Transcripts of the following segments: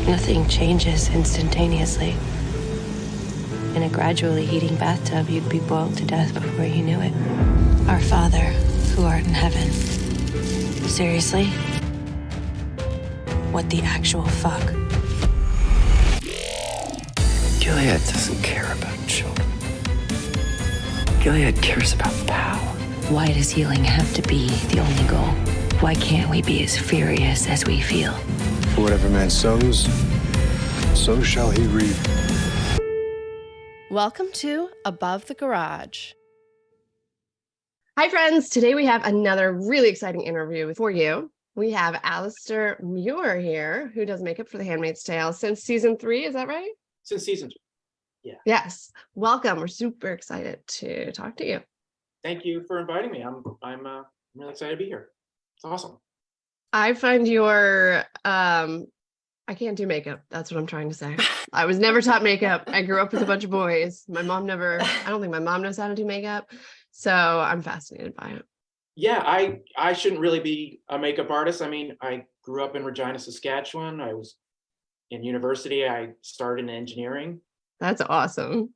Nothing changes instantaneously. In a gradually heating bathtub, you'd be boiled to death before you knew it. Our Father, who art in heaven. Seriously? What the actual fuck? Gilead doesn't care about children. Gilead cares about power. Why does healing have to be the only goal? Why can't we be as furious as we feel? For whatever man sows, so shall he reap. Welcome to Above the Garage. Hi, friends. Today we have another really exciting interview for you. We have Alastair Muir here, who does makeup for The Handmaid's Tale since season 3. Is that right? Since season 2. Yeah. Yes. Welcome. We're super excited to talk to you. Thank you for inviting me. I'm really excited to be here. It's awesome. I find your I can't do makeup. That's what I'm trying to say. I was never taught makeup. I grew up with a bunch of boys. I don't think my mom knows how to do makeup. So I'm fascinated by it. Yeah, I shouldn't really be a makeup artist. I mean, I grew up in Regina, Saskatchewan. I was in university. I started in engineering. That's awesome.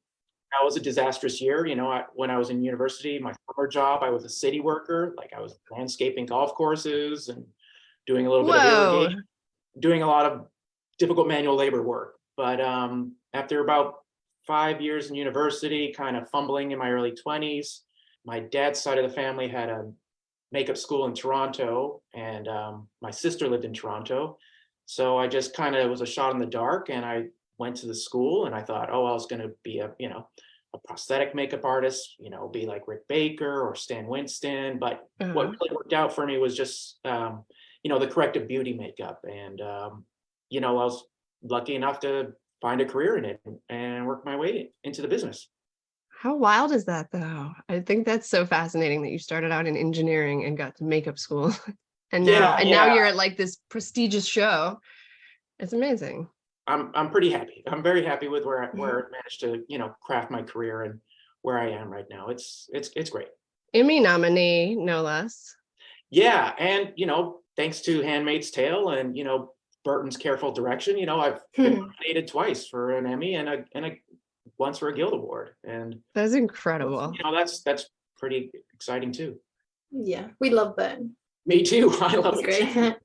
That was a disastrous year. You know, when I was in university, my summer job, I was a city worker. Like I was landscaping golf courses and doing a little bit of irrigation, doing a lot of difficult manual labor work. But after about 5 years in university, kind of fumbling in my early 20s, my dad's side of the family had a makeup school in Toronto, and my sister lived in Toronto. So I just kind of was a shot in the dark, and I went to the school, and I thought, oh, I was going to be a prosthetic makeup artist, be like Rick Baker or Stan Winston. But what really worked out for me was just, the corrective beauty makeup. And, I was lucky enough to find a career in it and work my way into the business. How wild is that, though? I think that's so fascinating that you started out in engineering and got to makeup school. Now you're at like this prestigious show. It's amazing. I'm pretty happy. I'm very happy with where I managed to, craft my career and where I am right now. It's great. Emmy nominee, no less. Yeah, and thanks to Handmaid's Tale and Burton's careful direction, I've been nominated twice for an Emmy and a once for a Guild Award, and that's incredible. That's pretty exciting too. Yeah, we love Burton. Me too. I love it. Great.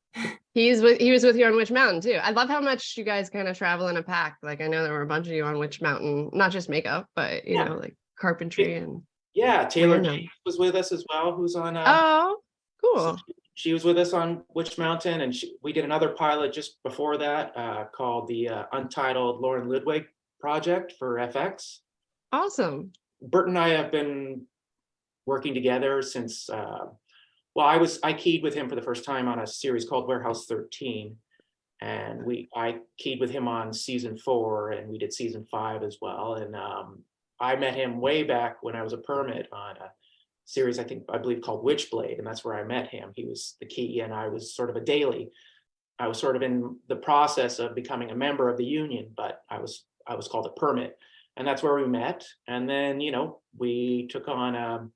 He was with you on Witch Mountain too. I love how much you guys kind of travel in a pack. Like I know there were a bunch of you on Witch Mountain, not just makeup, but you know, like carpentry and Taylor James was with us as well, who's on oh cool. So she was with us on Witch Mountain, and we did another pilot just before that called the Untitled Lauren Ludwig Project for FX. Awesome. Bert and I have been working together since I keyed with him for the first time on a series called Warehouse 13, and I keyed with him on season 4, and we did season 5 as well. And I met him way back when I was a permit on a series I believe called Witchblade, and that's where I met him. He was the key, and I was sort of a daily. I was sort of in the process of becoming a member of the union, but I was called a permit, and that's where we met. And then we took on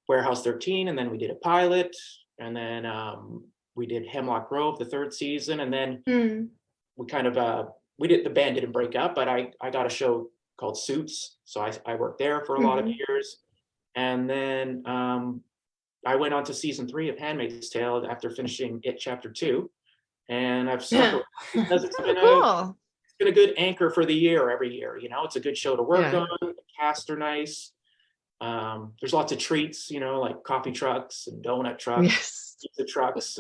Warehouse 13, and then we did a pilot, and then we did Hemlock Grove, the 3rd season, and then we kind of the band didn't break up, but I got a show called Suits, so I worked there for a lot of years, and then I went on to season 3 of Handmaid's Tale after finishing it chapter 2, and I've stuck because it's been cool. It's been a good anchor for the year every year. It's a good show to work on. The cast are nice. There's lots of treats, like coffee trucks and donut trucks, pizza trucks,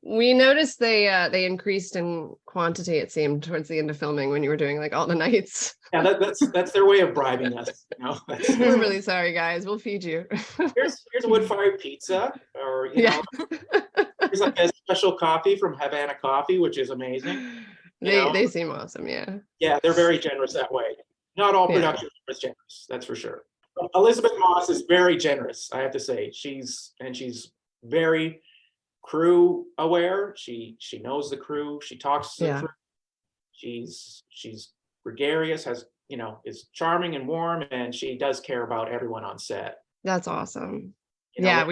We noticed they increased in quantity, it seemed, towards the end of filming when you were doing like all the nights. Yeah, that's their way of bribing us. We're really sorry, guys. We'll feed you. here's a wood-fired pizza, or here's like a special coffee from Havana Coffee, which is amazing. They seem awesome, yeah. Yeah, they're very generous that way. Not all production is generous, that's for sure. Elizabeth Moss is very generous, I have to say. She's very crew aware. She knows the crew. She talks to the crew. She's gregarious, is charming and warm, and she does care about everyone on set. That's awesome. Yeah,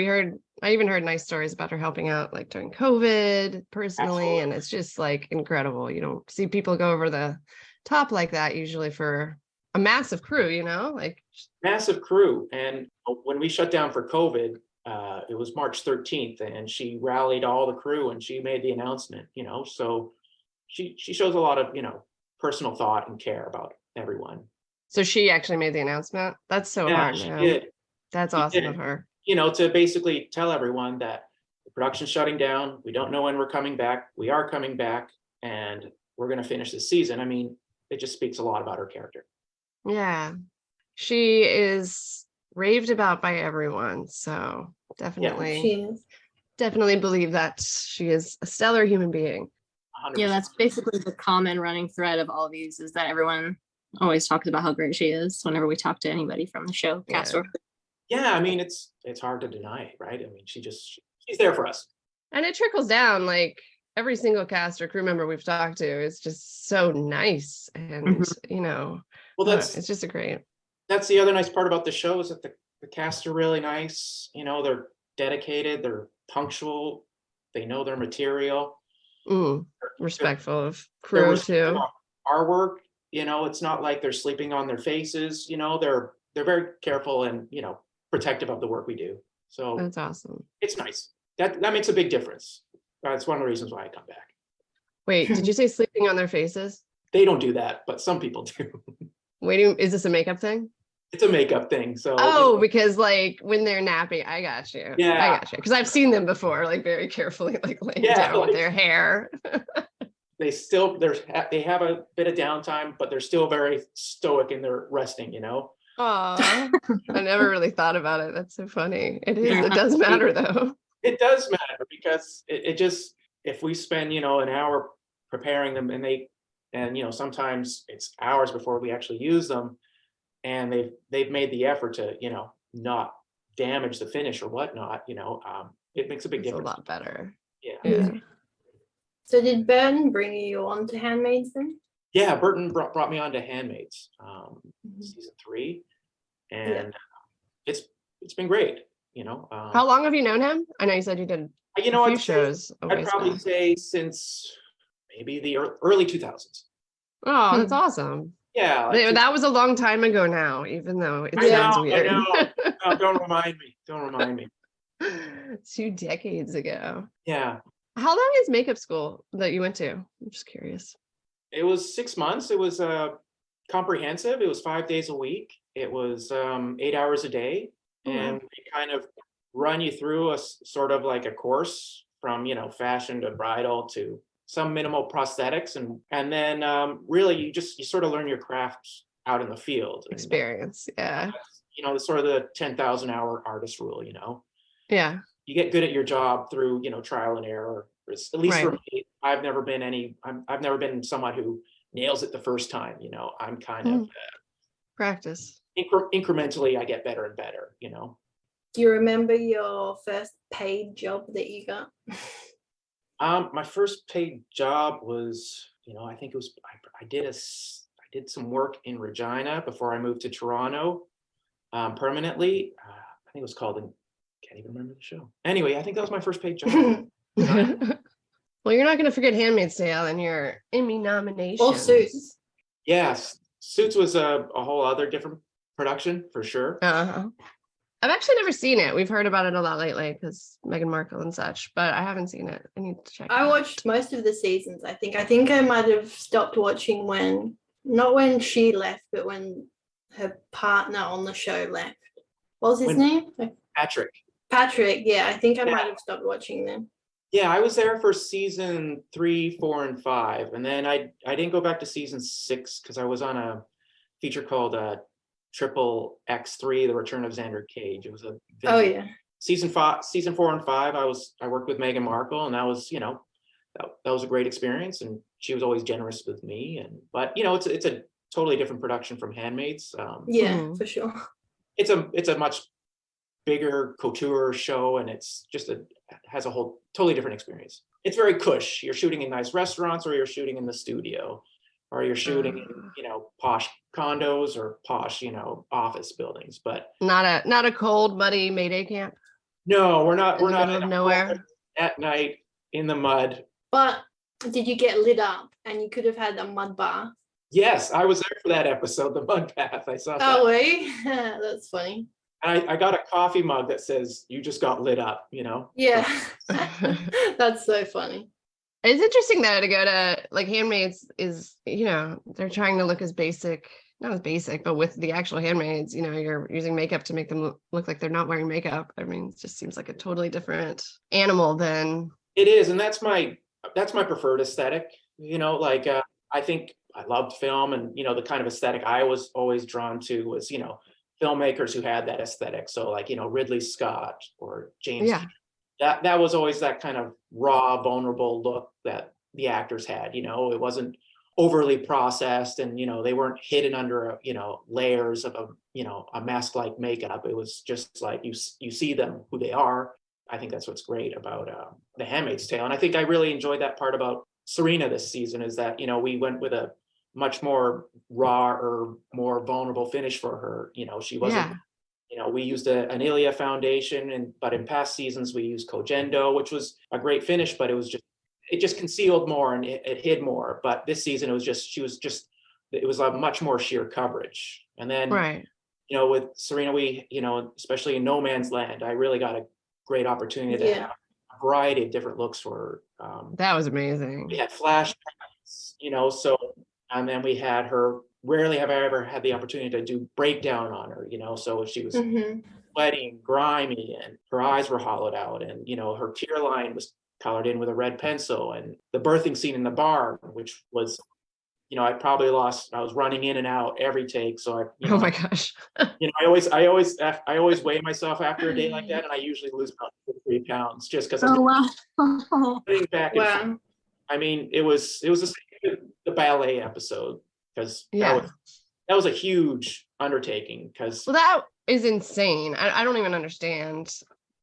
I even heard nice stories about her helping out like during COVID personally. Absolutely. And it's just like incredible. You don't see people go over the top like that usually for a massive crew, like Massive crew. And when we shut down for COVID, it was March 13th, and she rallied all the crew and she made the announcement, so she shows a lot of, personal thought and care about everyone. so she actually made the announcement. That's so Yeah, hard, she man. did. That's She awesome did. of her. To basically tell everyone that the production's shutting down. We don't know when we're coming back. We are coming back, and we're going to finish this season. I mean, it just speaks a lot about her character. Yeah. She is raved about by everyone. So definitely, She is. definitely believe that she is a stellar human being. 100%. Yeah, that's basically the common running thread of all these, is that everyone always talks about how great she is whenever we talk to anybody from the show, cast Yeah. or Yeah, I mean, it's hard to deny it, right? I mean, she's there for us. And it trickles down, like every single cast or crew member we've talked to is just so nice. And, Well, it's just a great. that's the other nice part about the show, is that the cast are really nice. They're dedicated, they're punctual, they know their material. Respectful of They're crew respectful too. of our work. It's not like they're sleeping on their faces. They're very careful and protective of the work we do. So That's awesome. it's nice. That makes a big difference. That's one of the reasons why I come back. Wait, did you say sleeping on their faces? They don't do that, but some people do. Waiting, is this a makeup thing? It's a makeup thing. So because like when they're napping, I got you. Yeah. I got you. Because I've seen them before, like very carefully, like laying down with their hair. they have a bit of downtime, but they're still very stoic in their resting. Aw, I never really thought about it. That's so funny. It is. It does matter though. It does matter, because it just, if we spend an hour preparing them, and sometimes it's hours before we actually use them, and they've made the effort to not damage the finish or whatnot, it makes a big It's a difference. lot better. Yeah. So did Burton bring you on to Handmaids then? Yeah, Burton brought me on to Handmaids, season 3, and it's been great. How long have you known him? I know you said you did a few shows. I'd probably say since maybe the early 2000s. Oh, that's awesome. Yeah, That was a long time ago now, even though it I sounds know, weird. I know. No, don't remind me. 2 decades ago. Yeah. How long is makeup school that you went to? I'm just curious. It was 6 months. It was comprehensive. It was 5 days a week. It was 8 hours a day. And we kind of run you through a sort of like a course from, fashion to bridal to some minimal prosthetics. And then really you sort of learn your craft out in the field. Experience. Yeah. The sort of the 10,000 hour artist rule, Yeah. You get good at your job through, trial and error. At least for me, I've never been someone who nails it the first time. I'm kind of practice. Incrementally, I get better and better. Do you remember your first paid job that you got? My first paid job was, I think it was, I did some work in Regina before I moved to Toronto permanently. I think it was called, can't even remember the show. Anyway, I think that was my first paid job. Well, you're not going to forget Handmaid's Tale and your Emmy nomination. Or Suits. Yes, Suits was a whole other different production for sure. I've actually never seen it. We've heard about it a lot lately because Meghan Markle and such, but I haven't seen it. I need to check it out. I watched most of the seasons, I think. I think I might have stopped watching not when she left, but when her partner on the show left. What was his name? Patrick, yeah. I think I might have stopped watching them. Yeah, I was there for season 3, 4, and 5. And then I didn't go back to season 6 because I was on a feature called Triple X3, The Return of Xander Cage. It was a season 4 and 5. I worked with Meghan Markle, and that was, that was a great experience. And she was always generous with me. But it's a totally different production from Handmaids. For sure. It's a much bigger couture show, and it's just has a whole totally different experience. It's very cush. You're shooting in nice restaurants, or you're shooting in the studio, or you're shooting in posh condos or posh office buildings, but not a cold, muddy Mayday camp. No, we're not. In We're the not middle in of a nowhere? moment at night in the mud. But did you get lit up and you could have had a mud bath? Yes, I was there for that episode, the mud bath. I saw Oh, that. wait. That's funny. And I got a coffee mug that says, "You just got lit up," you know? Yeah. That's so funny. It's interesting though to go to like Handmaids is, they're trying to look as basic, not as basic, but with the actual Handmaids, you're using makeup to make them look like they're not wearing makeup. I mean, it just seems like a totally different animal than. It is, and that's my preferred aesthetic. I think I loved film, and the kind of aesthetic I was always drawn to was filmmakers who had that aesthetic. So like Ridley Scott or James. Yeah. That was always that kind of raw, vulnerable look that the actors had. It wasn't overly processed, and they weren't hidden under layers of a mask-like makeup. It was just like you see them who they are. I think that's what's great about The Handmaid's Tale, and I think I really enjoyed that part about Serena this season is that we went with a much more raw or more vulnerable finish for her. She wasn't. Yeah. We used an Ilia foundation, but in past seasons we used Cogendo, which was a great finish, but it just concealed more and it hid more. But this season it was a much more sheer coverage. And then, right. With Serena, we, especially in No Man's Land, I really got a great opportunity to have a variety of different looks for her. That was amazing. We had flashbacks, and then we had her. Rarely have I ever had the opportunity to do breakdown on her, so she was sweaty and grimy and her eyes were hollowed out and, her tear line was colored in with a red pencil, and the birthing scene in the bar, which was, I was running in and out every take. So oh my gosh. I always weigh myself after a day like that. And I usually lose about 3 pounds just because I'm getting back and forth. I mean, it was the same with the ballet episode. Because that was a huge undertaking. Well, that is insane. I don't even understand.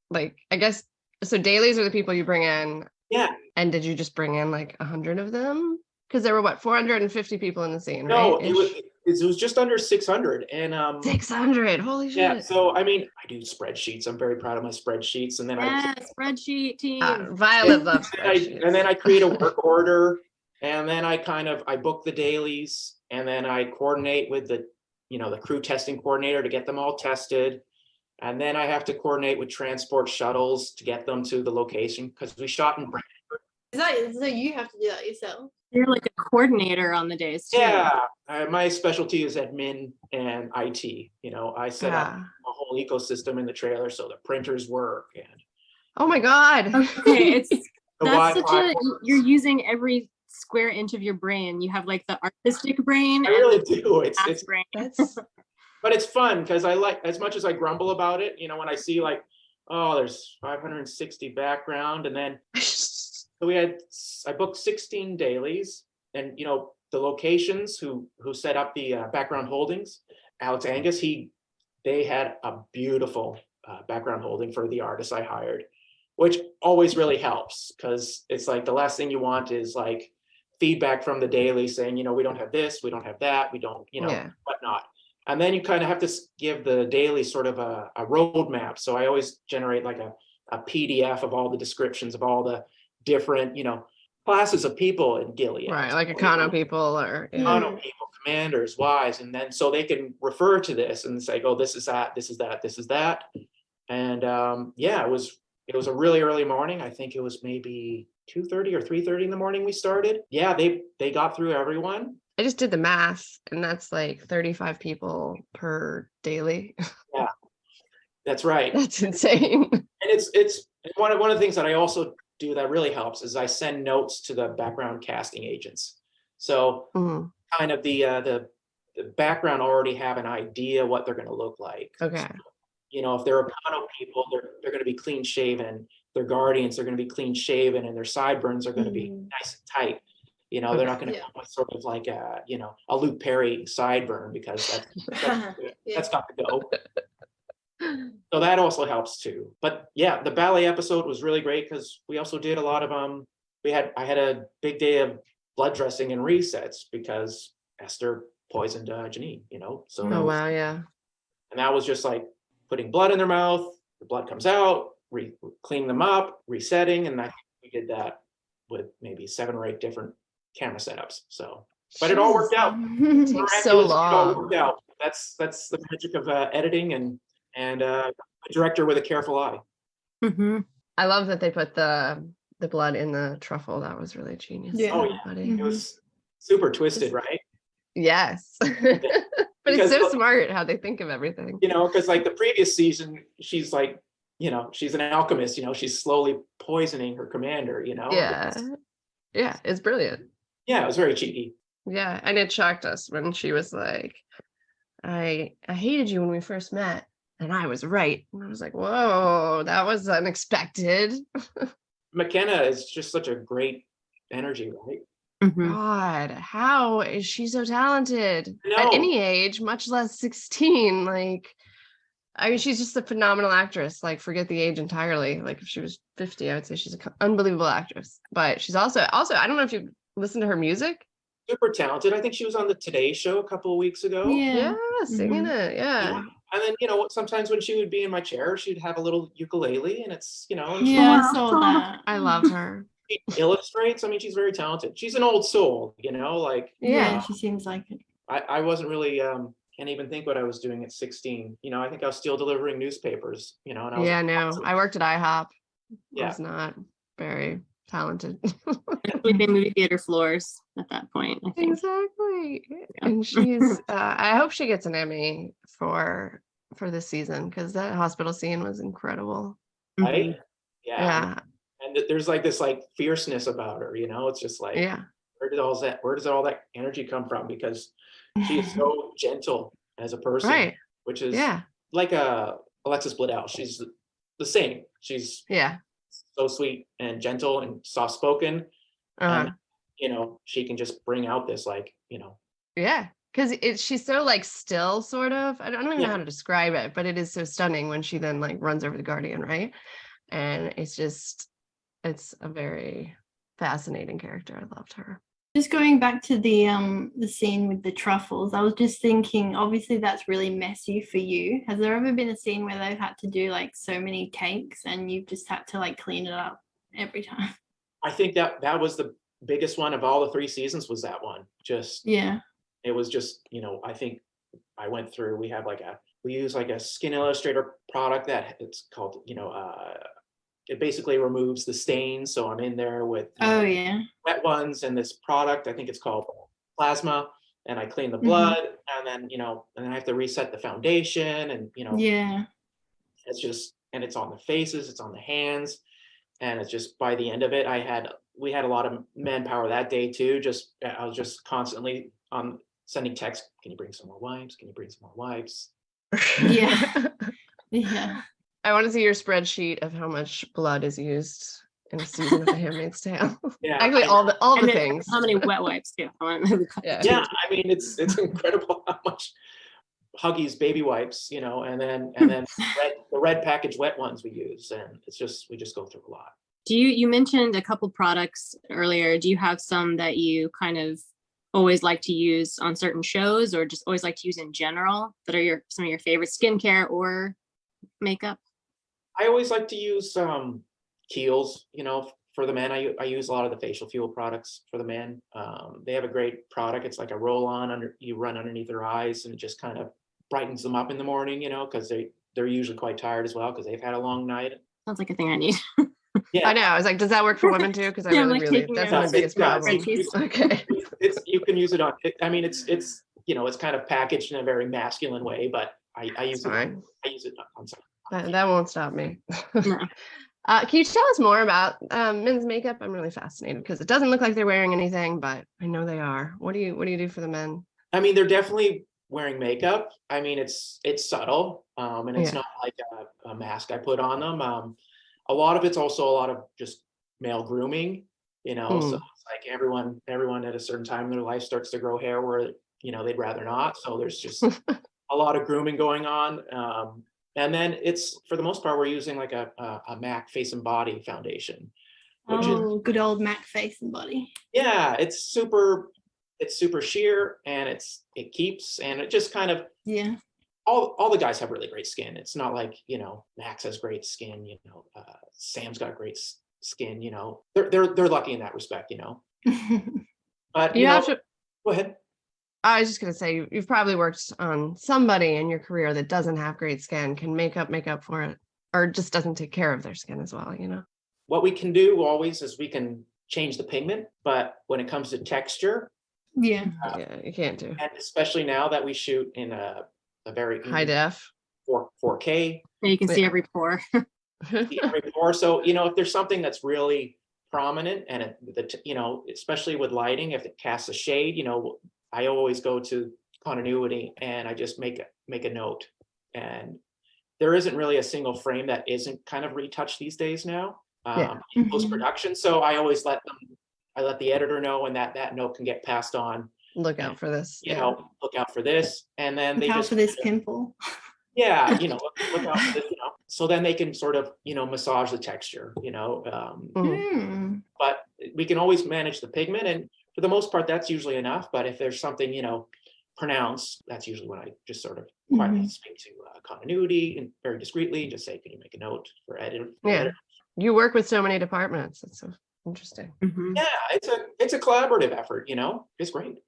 Like, I guess so. Dailies are the people you bring in. Yeah. And did you just bring in like 100 of them? Because there were 450 people in the scene, no, right? It was just under 600, and 600. Holy shit. Yeah. So I mean, I do spreadsheets. I'm very proud of my spreadsheets, and then spreadsheet team. Violet loves spreadsheets. And then I create a work order. And then I book the dailies, and then I coordinate with the crew testing coordinator to get them all tested. And then I have to coordinate with transport shuttles to get them to the location because we shot in Brandon. So you have to do that yourself? You're like a coordinator on the days too. Yeah, my specialty is admin and IT. I set up a whole ecosystem in the trailer so the printers work. And oh my God. Okay, you're using every square inch of your brain. You have like the artistic brain. I really do. It's brain. But it's fun because I like, as much as I grumble about it, when I see like, oh, there's 560 background, and then so I booked 16 dailies, and the locations who set up the background holdings, Alex Angus, they had a beautiful background holding for the artists I hired, which always really helps because it's like the last thing you want is like feedback from the daily saying, we don't have this, we don't have that, we don't, whatnot. And then you kind of have to give the daily sort of a roadmap. So I always generate like a PDF of all the descriptions of all the different, classes of people in Gilead. Right, like Econo people or Econo people, commanders, wives, and then so they can refer to this and say, oh, this is that, this is that, this is that. And it was a really early morning. I think it was maybe 2:30 or 3:30 in the morning we started. Yeah, they got through everyone. I just did the math, and that's like 35 people per daily. Yeah, that's right. That's insane. And it's one of the things that I also do that really helps is I send notes to the background casting agents. So kind of the background already have an idea what they're going to look like. Okay. So, if they're Econo people, they're going to be clean shaven. Their guardians are going to be clean shaven, and their sideburns are going to be nice and tight. They're not going to come with sort of like a Luke Perry sideburn because that's got to go. So that also helps too. But yeah, the ballet episode was really great because we also did a lot of I had a big day of blood dressing and resets because Esther poisoned Janine. So oh wow, yeah. And that was just like putting blood in their mouth. The blood comes out. cleaning them up, resetting, and I think we did that with maybe 7 or 8 different camera setups. So, but it all worked out. It takes so It all long. worked out. That's the magic of editing and a director with a careful eye. Mm-hmm. I love that they put the blood in the truffle. That was really genius. Yeah. Oh, yeah. It was super twisted, right? Yes. But Because, it's so smart how they think of everything. you know, because like the previous season, she's like, you know, she's an alchemist, you know, she's slowly poisoning her commander, you know. Yeah. Yeah, it's brilliant. Yeah, it was very cheeky. Yeah, and it shocked us when she was like, I hated you when we first met, and I was right. And I was like, whoa, that was unexpected. McKenna is just such a great energy, right? Mm-hmm. God, how is she so talented I at know. any age, much less 16? Like, I mean, she's just a phenomenal actress. Like, forget the age entirely. Like, if she was 50, I would say she's an unbelievable actress. But she's also, I don't know if you listen to her music. Super talented. I think she was on the Today Show a couple of weeks ago. Yeah. Yeah, singing it. Yeah. And then, you know, sometimes when she would be in my chair, she'd have a little ukulele, and it's, you know, and Yeah, I saw that. I loved her. she illustrates. I mean, she's very talented. She's an old soul, you know, like, Yeah, Yeah. she seems like it. I wasn't really, can't even think what I was doing at 16. You know, I think I was still delivering newspapers, you know, and I was, Yeah, no. I worked at IHOP. I Yeah. was not very talented. Sweeping movie theater floors at that point, I think. Exactly. And she's I hope she gets an Emmy for this season, because that hospital scene was incredible. right? Mhm. Yeah. And there's like this like fierceness about her, you know, it's just like, Yeah. where does all that energy come from? Because she is so gentle as a person, Right. which is Yeah. like Alexis Bledel. She's the same. She's Yeah. so sweet and gentle and soft spoken, Uh-huh. and you know, she can just bring out this, like, you know, Yeah. Because she's so like still, sort of. I don't even know Yeah. how to describe it, but it is so stunning when she then like runs over the Guardian, right? And it's a very fascinating character. I loved her. Just going back to the scene with the truffles, I was just thinking, obviously that's really messy for you. Has there ever been a scene where they've had to do like so many takes and you've just had to like clean it up every time? I think that was the biggest one of all the 3 seasons, was that one. Just Yeah. it was just, you know, I think I went through, we use like a skin illustrator product that it's called, you know, it basically removes the stains. So I'm in there with Oh yeah. wet ones and this product, I think it's called Plasma, and I clean the blood, and then, you know, and then I have to reset the foundation, and, you know, Yeah. it's just, and it's on the faces, it's on the hands, and it's just, by the end of it, we had a lot of manpower that day too. I was just constantly sending texts, can you bring some more wipes? Can you bring some more wipes? Yeah. Yeah. I want to see your spreadsheet of how much blood is used in a season of The Handmaid's Tale. Yeah, Actually, all the And then things. how many wet wipes too? I want to know the Yeah. yeah, I mean, it's incredible how much Huggies baby wipes, you know, and then the red package wet ones we use, and we just go through a lot. Do you mentioned a couple products earlier. Do you have some that you kind of always like to use on certain shows, or just always like to use in general, that are some of your favorite skincare or makeup? I always like to use Kiehl's, you know, for the men. I use a lot of the facial fuel products for the men. They have a great product. It's like a roll-on you run underneath their eyes, and it just kind of brightens them up in the morning, you know, because they're usually quite tired as well because they've had a long night. Sounds like a thing I need. Yeah, I know. I was like, does that work for women too? Because I Yeah, I'm really, like really, taking that's notes. my biggest It does. problem. Okay. You can use it on. I mean, it's you know, it's kind of packaged in a very masculine way, but I use It's fine. I use it on something. That won't stop me. No. Can you tell us more about men's makeup? I'm really fascinated because it doesn't look like they're wearing anything, but I know they are. What do you do for the men? I mean, they're definitely wearing makeup. I mean, it's subtle, and it's Yeah. not like a mask I put on them. A lot of it's also a lot of just male grooming, you know. So it's like everyone at a certain time in their life starts to grow hair where, you know, they'd rather not. So there's just a lot of grooming going on. And then it's, for the most part, we're using like a MAC Face and Body foundation, which is, Good old Mac face and body. yeah, it's super sheer, and it keeps, and it just kind of, Yeah. all the guys have really great skin. It's not like, Max has great skin, Sam's got great skin, they're lucky in that respect, But You have to. go ahead. I was just gonna say you've probably worked on somebody in your career that doesn't have great skin, can make up for it, or just doesn't take care of their skin as well. What we can do always is we can change the pigment, but when it comes to texture, Yeah. You can't do and especially now that we shoot in a very high def. 4K, You can see every pore. every pore. So if there's something that's really prominent and especially with lighting, if it casts a shade, I always go to continuity and I just make a note. And there isn't really a single frame that isn't kind of retouched these days now in post-production. So I always let the editor know, and that note can get passed on. Look out for this. Look out for this. And then Look out for this pimple. Yeah, look out for this, so then they can sort of, massage the texture, but we can always manage the pigment, and for the most part, that's usually enough. But if there's something, pronounced, that's usually when I just sort of quietly speak to continuity and very discreetly, just say, can you make a note for edit? You work with so many departments. It's so interesting. Yeah, it's a collaborative effort, it's great.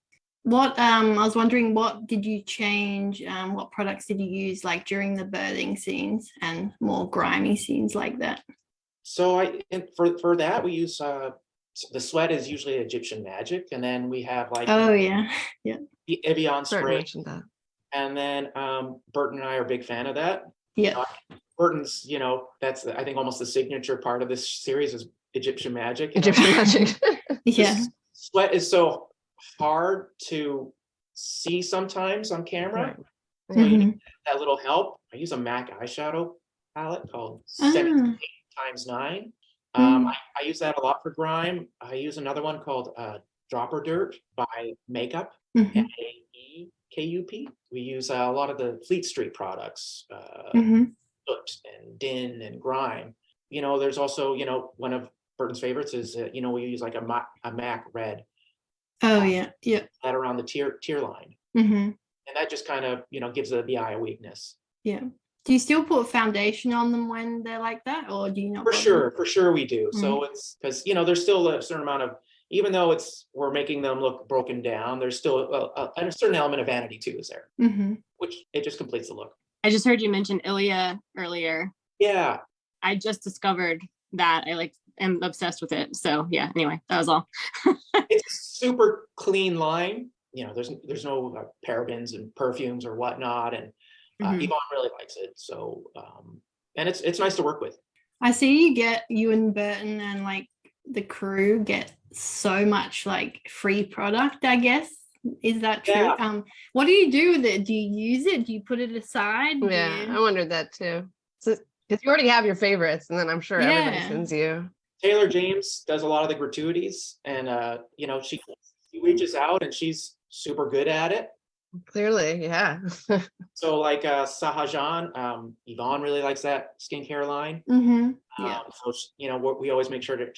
What I was wondering, what did you change? What products did you use like during the birthing scenes and more grimy scenes like that? So for that we use the sweat is usually Egyptian magic, and then we have like the Evian spray. And then Burton and I are a big fan of that. Yeah. Burton's, that's I think almost the signature part of this series is Egyptian magic. Egyptian magic. Yeah. Sweat is so hard to see sometimes on camera. Right. So you need that little help. I use a MAC eyeshadow palette called 17x9. I use that a lot for grime. I use another one called Dropper Dirt by Makeup, MAEKUP. We use a lot of the Fleet Street products, Soot and Din and Grime. There's also, one of Burton's favorites is, we use like a MAC red. Oh, yeah. That around the tear line. And that just kind of, gives the eye a weakness. Yeah. Do you still put foundation on them when they're like that, or do you not? For sure we do. So it's because, there's still a certain amount of, even though we're making them look broken down, there's still a certain element of vanity too is there, which it just completes the look. I just heard you mention Ilia earlier. Yeah. I just discovered that. I am obsessed with it. So yeah, anyway, that was all. It's a super clean line. There's no parabens and perfumes or whatnot. And Yvonne really likes it. So, and it's nice to work with. I see you and Burton and like the crew get so much like free product, I guess. Is that true? Yeah. What do you do with it? Do you use it? Do you put it aside? Yeah, I wonondered that too. So, because you already have your favorites, and then I'm sure everybody sends you. Taylor James does a lot of the gratuities, and she reaches out, and she's super good at it. Clearly, yeah. So like Sahajan, Yvonne really likes that skincare line. So we always make sure that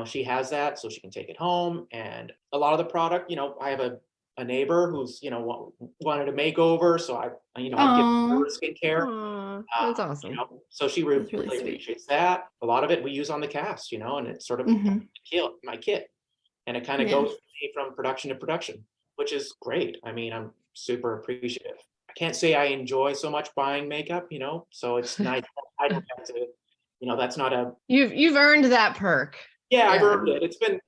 she has that so she can take it home. And a lot of the product, I have a neighbor who's wanted a makeover, so I give her skincare. Aww, that's awesome. So she really appreciates that. A lot of it we use on the cast, and it's sort of my kit, and it kind of goes from production to production, which is great. I mean, I'm super appreciative. I can't say I enjoy so much buying makeup, so it's nice. I don't have to, that's not a. You've earned that perk. Yeah, I've earned it. It's been,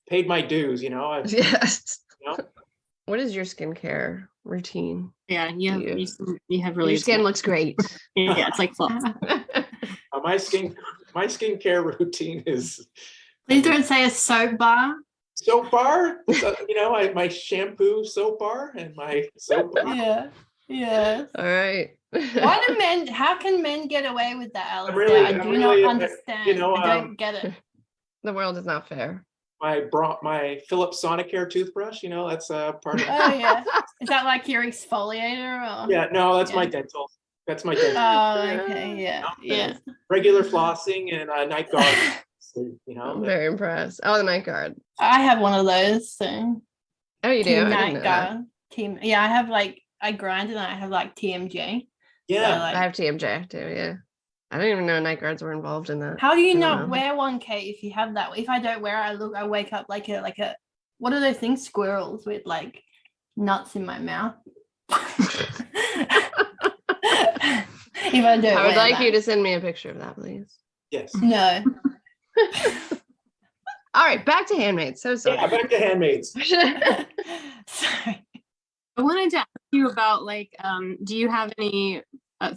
paid my dues. Yes. What is your skincare routine? Yeah, you have really. Your skin looks great. Yeah, it's like flawless. My skincare routine is. Please don't say a soap bar. Soap bar, my shampoo soap bar and my soap bar. Yeah. All right. How can men get away with that, Alistair? I do not understand. I don't get it. The world is not fair. My Philips Sonicare toothbrush, that's a part of it. Oh yeah. Is that like your exfoliator or? Yeah, no, that's my dental. That's my dental. Oh, okay, yeah. Regular flossing and night guard. I'm very impressed. Oh, the night guard. I have one of those. So. Oh, you do? Night guard. I have like I grind and I have like TMJ. Yeah. So, like, I have TMJ too. Yeah. I didn't even know night guards were involved in that. how do you I don't not know. wear one, Kate, if you have that? If I don't wear it, I wake up like a what are those things? Squirrels with like nuts in my mouth. If I don't I would wear like that. you to send me a picture of that, please. Yes. No. All right, back to Handmaids. So sorry. Yeah, back to Handmaids. Sorry. I wanted to ask you about like, do you have any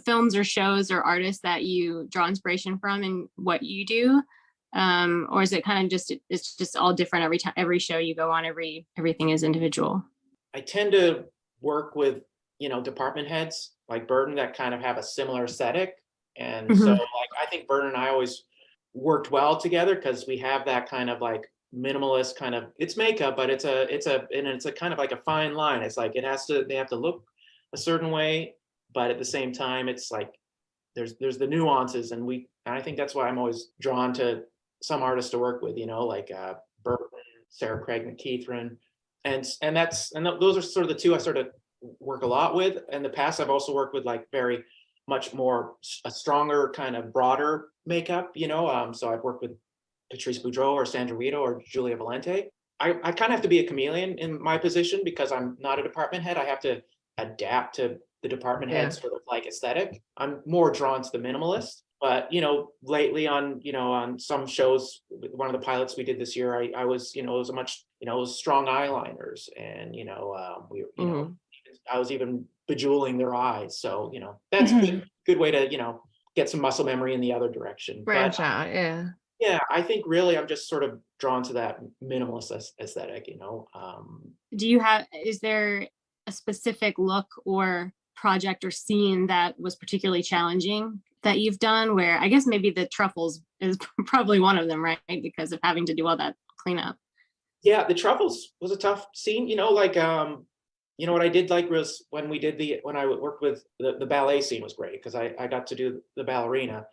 films or shows or artists that you draw inspiration from in what you do? Or is it kind of it's just all different every time, every show you go on, everything is individual? I tend to work with, department heads like Burton that kind of have a similar aesthetic. And so like, I think Burton and I always worked well together because we have that kind of like minimalist kind of, it's makeup, but it's a kind of like a fine line. It's like, they have to look a certain way, but at the same time, it's like, there's the nuances. And I think that's why I'm always drawn to some artists to work with, like Burton, Sarah Craig McKeithran. And those are sort of the two I sort of work a lot with. In the past, I've also worked with like very much more a stronger kind of broader makeup, so I've worked with Patrice Boudreau or Sandra Rito or Julia Valente. I kind of have to be a chameleon in my position because I'm not a department head. I have to adapt to the department head's sort of like aesthetic. I'm more drawn to the minimalist, but lately on some shows, one of the pilots we did this year, I was, it was a much, it was strong eyeliners, and I was even bejeweling their eyes. So, that's a good way to, get some muscle memory in the other direction. Branch out, yeah. Yeah, I think really I'm just sort of drawn to that minimalist aesthetic, Is there a specific look or project or scene that was particularly challenging that you've done, where I guess maybe the truffles is probably one of them, right? Because of having to do all that cleanup. Yeah, the truffles was a tough scene, what I did like was when I worked with the ballet scene was great because I got to do the ballerina.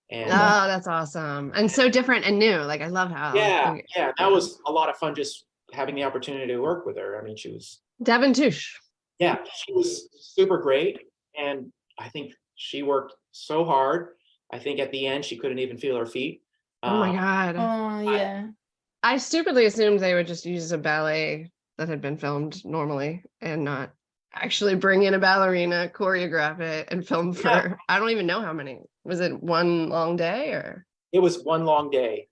And that's awesome. And so different and new. Like, I love how. Yeah, that was a lot of fun just having the opportunity to work with her. I mean, she was Devin Touche. Yeah, she was super great. And I think she worked so hard. I think at the end, she couldn't even feel her feet. Oh my God. Oh, yeah. I stupidly assumed they would just use a ballet that had been filmed normally and not actually bring in a ballerina, choreograph it, and film for, I don't even know how many. Was it one long day or? It was one long day.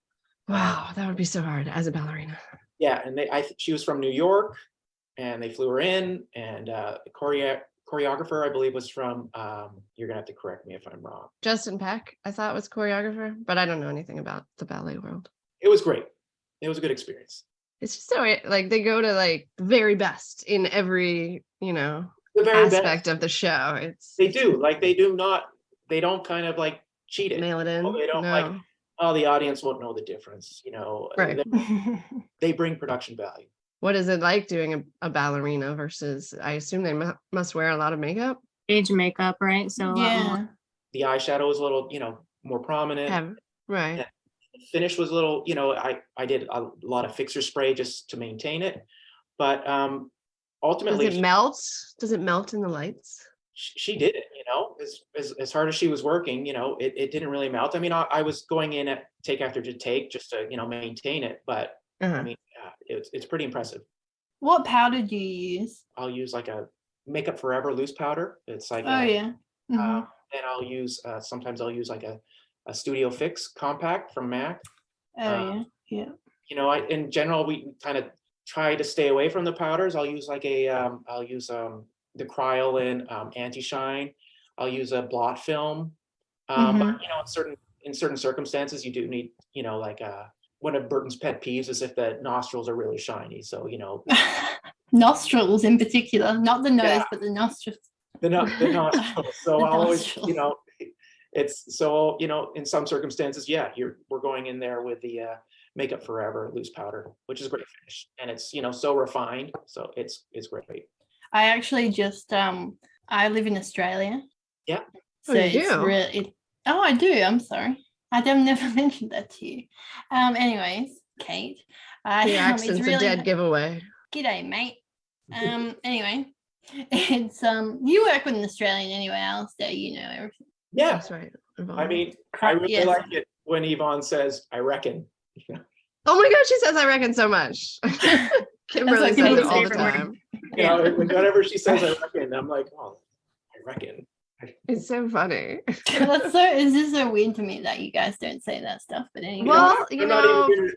Wow, that would be so hard as a ballerina. Yeah, and she was from New York, and they flew her in, and the choreographer, I believe, was from, you're gonna have to correct me if I'm wrong. Justin Peck, I thought, was choreographer, but I don't know anything about the ballet world. It was great. It was a good experience. It's just so like they go to like the very best in every, the very aspect best of the show. They don't kind of like cheat it. Mail it in. They don't like, the audience won't know the difference. Right. They bring production value. What is it like doing a ballerina versus, I assume they must wear a lot of makeup? Age makeup, right? So the eyeshadow is a little, more prominent. Right. Yeah. The finish was a little, I did a lot of fixer spray just to maintain it. But ultimately, does it melt? Does it melt in the lights? She did it, as hard as she was working, it didn't really melt. I mean, I was going in at take after take just to, maintain it. But I mean, it's pretty impressive. What powder do you use? I'll use like a Makeup Forever loose powder. It's like, and I'll use, sometimes I'll use like a Studio Fix compact from MAC. In general, we kind of try to stay away from the powders. I'll use like the Kryolan anti-shine. I'll use a blot film. But in certain circumstances, you do need, one of Burton's pet peeves is if the nostrils are really shiny. So, nostrils in particular, not the nose, but the nostrils. The nostrils. So I'll always, it's so, in some circumstances, we're going in there with the Makeup Forever loose powder, which is a great finish. And it's, so refined. So it's great. I actually just, I live in Australia. Yeah. So I do. I'm sorry. I've never mentioned that to you. Anyways, Kate. The accent's a dead giveaway. G'day, mate. Anyway, It's you work with an Australian anyway, Alastair, you know everything. Yeah, That's right. I mean, I really like it when Yvonne says, "I reckon." Oh my God, she says "I reckon" so much. Kimberly like says it Kimberly's all the favorite word. time. You know, whenever she says "I reckon," I'm like, "Oh, I reckon." It's so funny. It's just so weird to me that you guys don't say that stuff. But anyway, Well,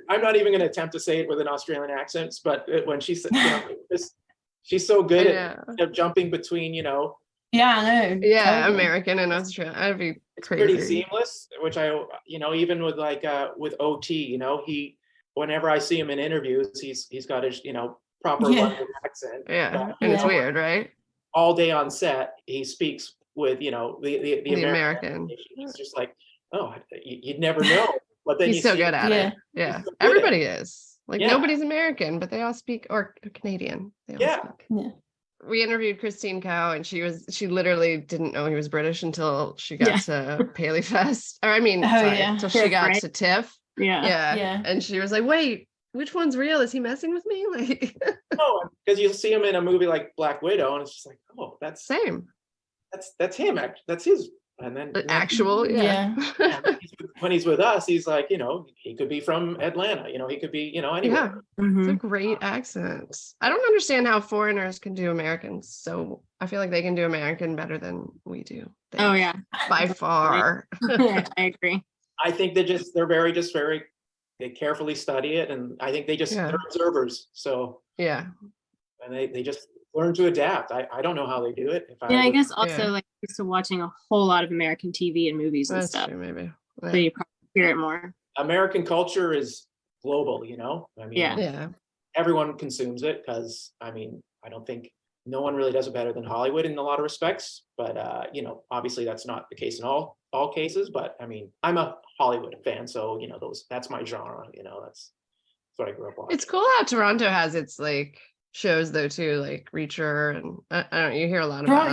I'm not even going to attempt to say it with an Australian accent, but when she said, she's so good at jumping between, yeah, I know. Yeah, totally. American and Australian. That'd be it's crazy. pretty seamless, which even with with OT, whenever I see him in interviews, he's got his, proper London accent. Yeah, and it's weird, right? All day on set, he speaks with, the American. It's just like, oh, you'd never know. But then he's so good at it. Yeah, everybody is. Like nobody's American, but they all speak, or Canadian. They all speak. Yeah. We interviewed Christine Cow, and she literally didn't know he was British until she got to Paley Fest. Or until she got to TIFF. Yeah. And she was like, "Wait, which one's real? Is he messing with me?" Like, no, because you'll see him in a movie like Black Widow, and it's just like, oh, that's same. That's him. That's his. And then actual, when he's with us, he's like, he could be from Atlanta. He could be, anywhere. Yeah, it's a great accent. I don't understand how foreigners can do Americans. So I feel like they can do American better than we do. Oh yeah, by far. I agree. I think they're very they carefully study it, and I think they're observers. So yeah, and they just learn to adapt. I don't know how they do it. I guess also like used to watching a whole lot of American TV and movies and stuff. True, maybe. So you probably hear it more. American culture is global, everyone consumes it because I don't think no one really does it better than Hollywood in a lot of respects. But obviously that's not the case in all cases. But I'm a Hollywood fan, so that's my genre. That's what I grew up on. It's cool how Toronto has its like shows though too, like Reacher, and I don't know, you hear a lot about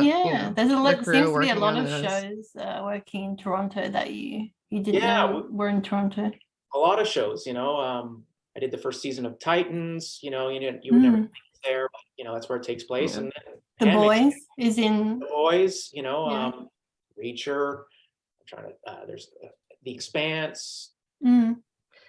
there's a lot, seems to be a lot of shows working in Toronto that you didn't know were in Toronto. A lot of shows, I did the first season of Titans, you would never think it's there, but that's where it takes place. And then The Boys is in The Boys, Reacher, I'm trying to there's The Expanse.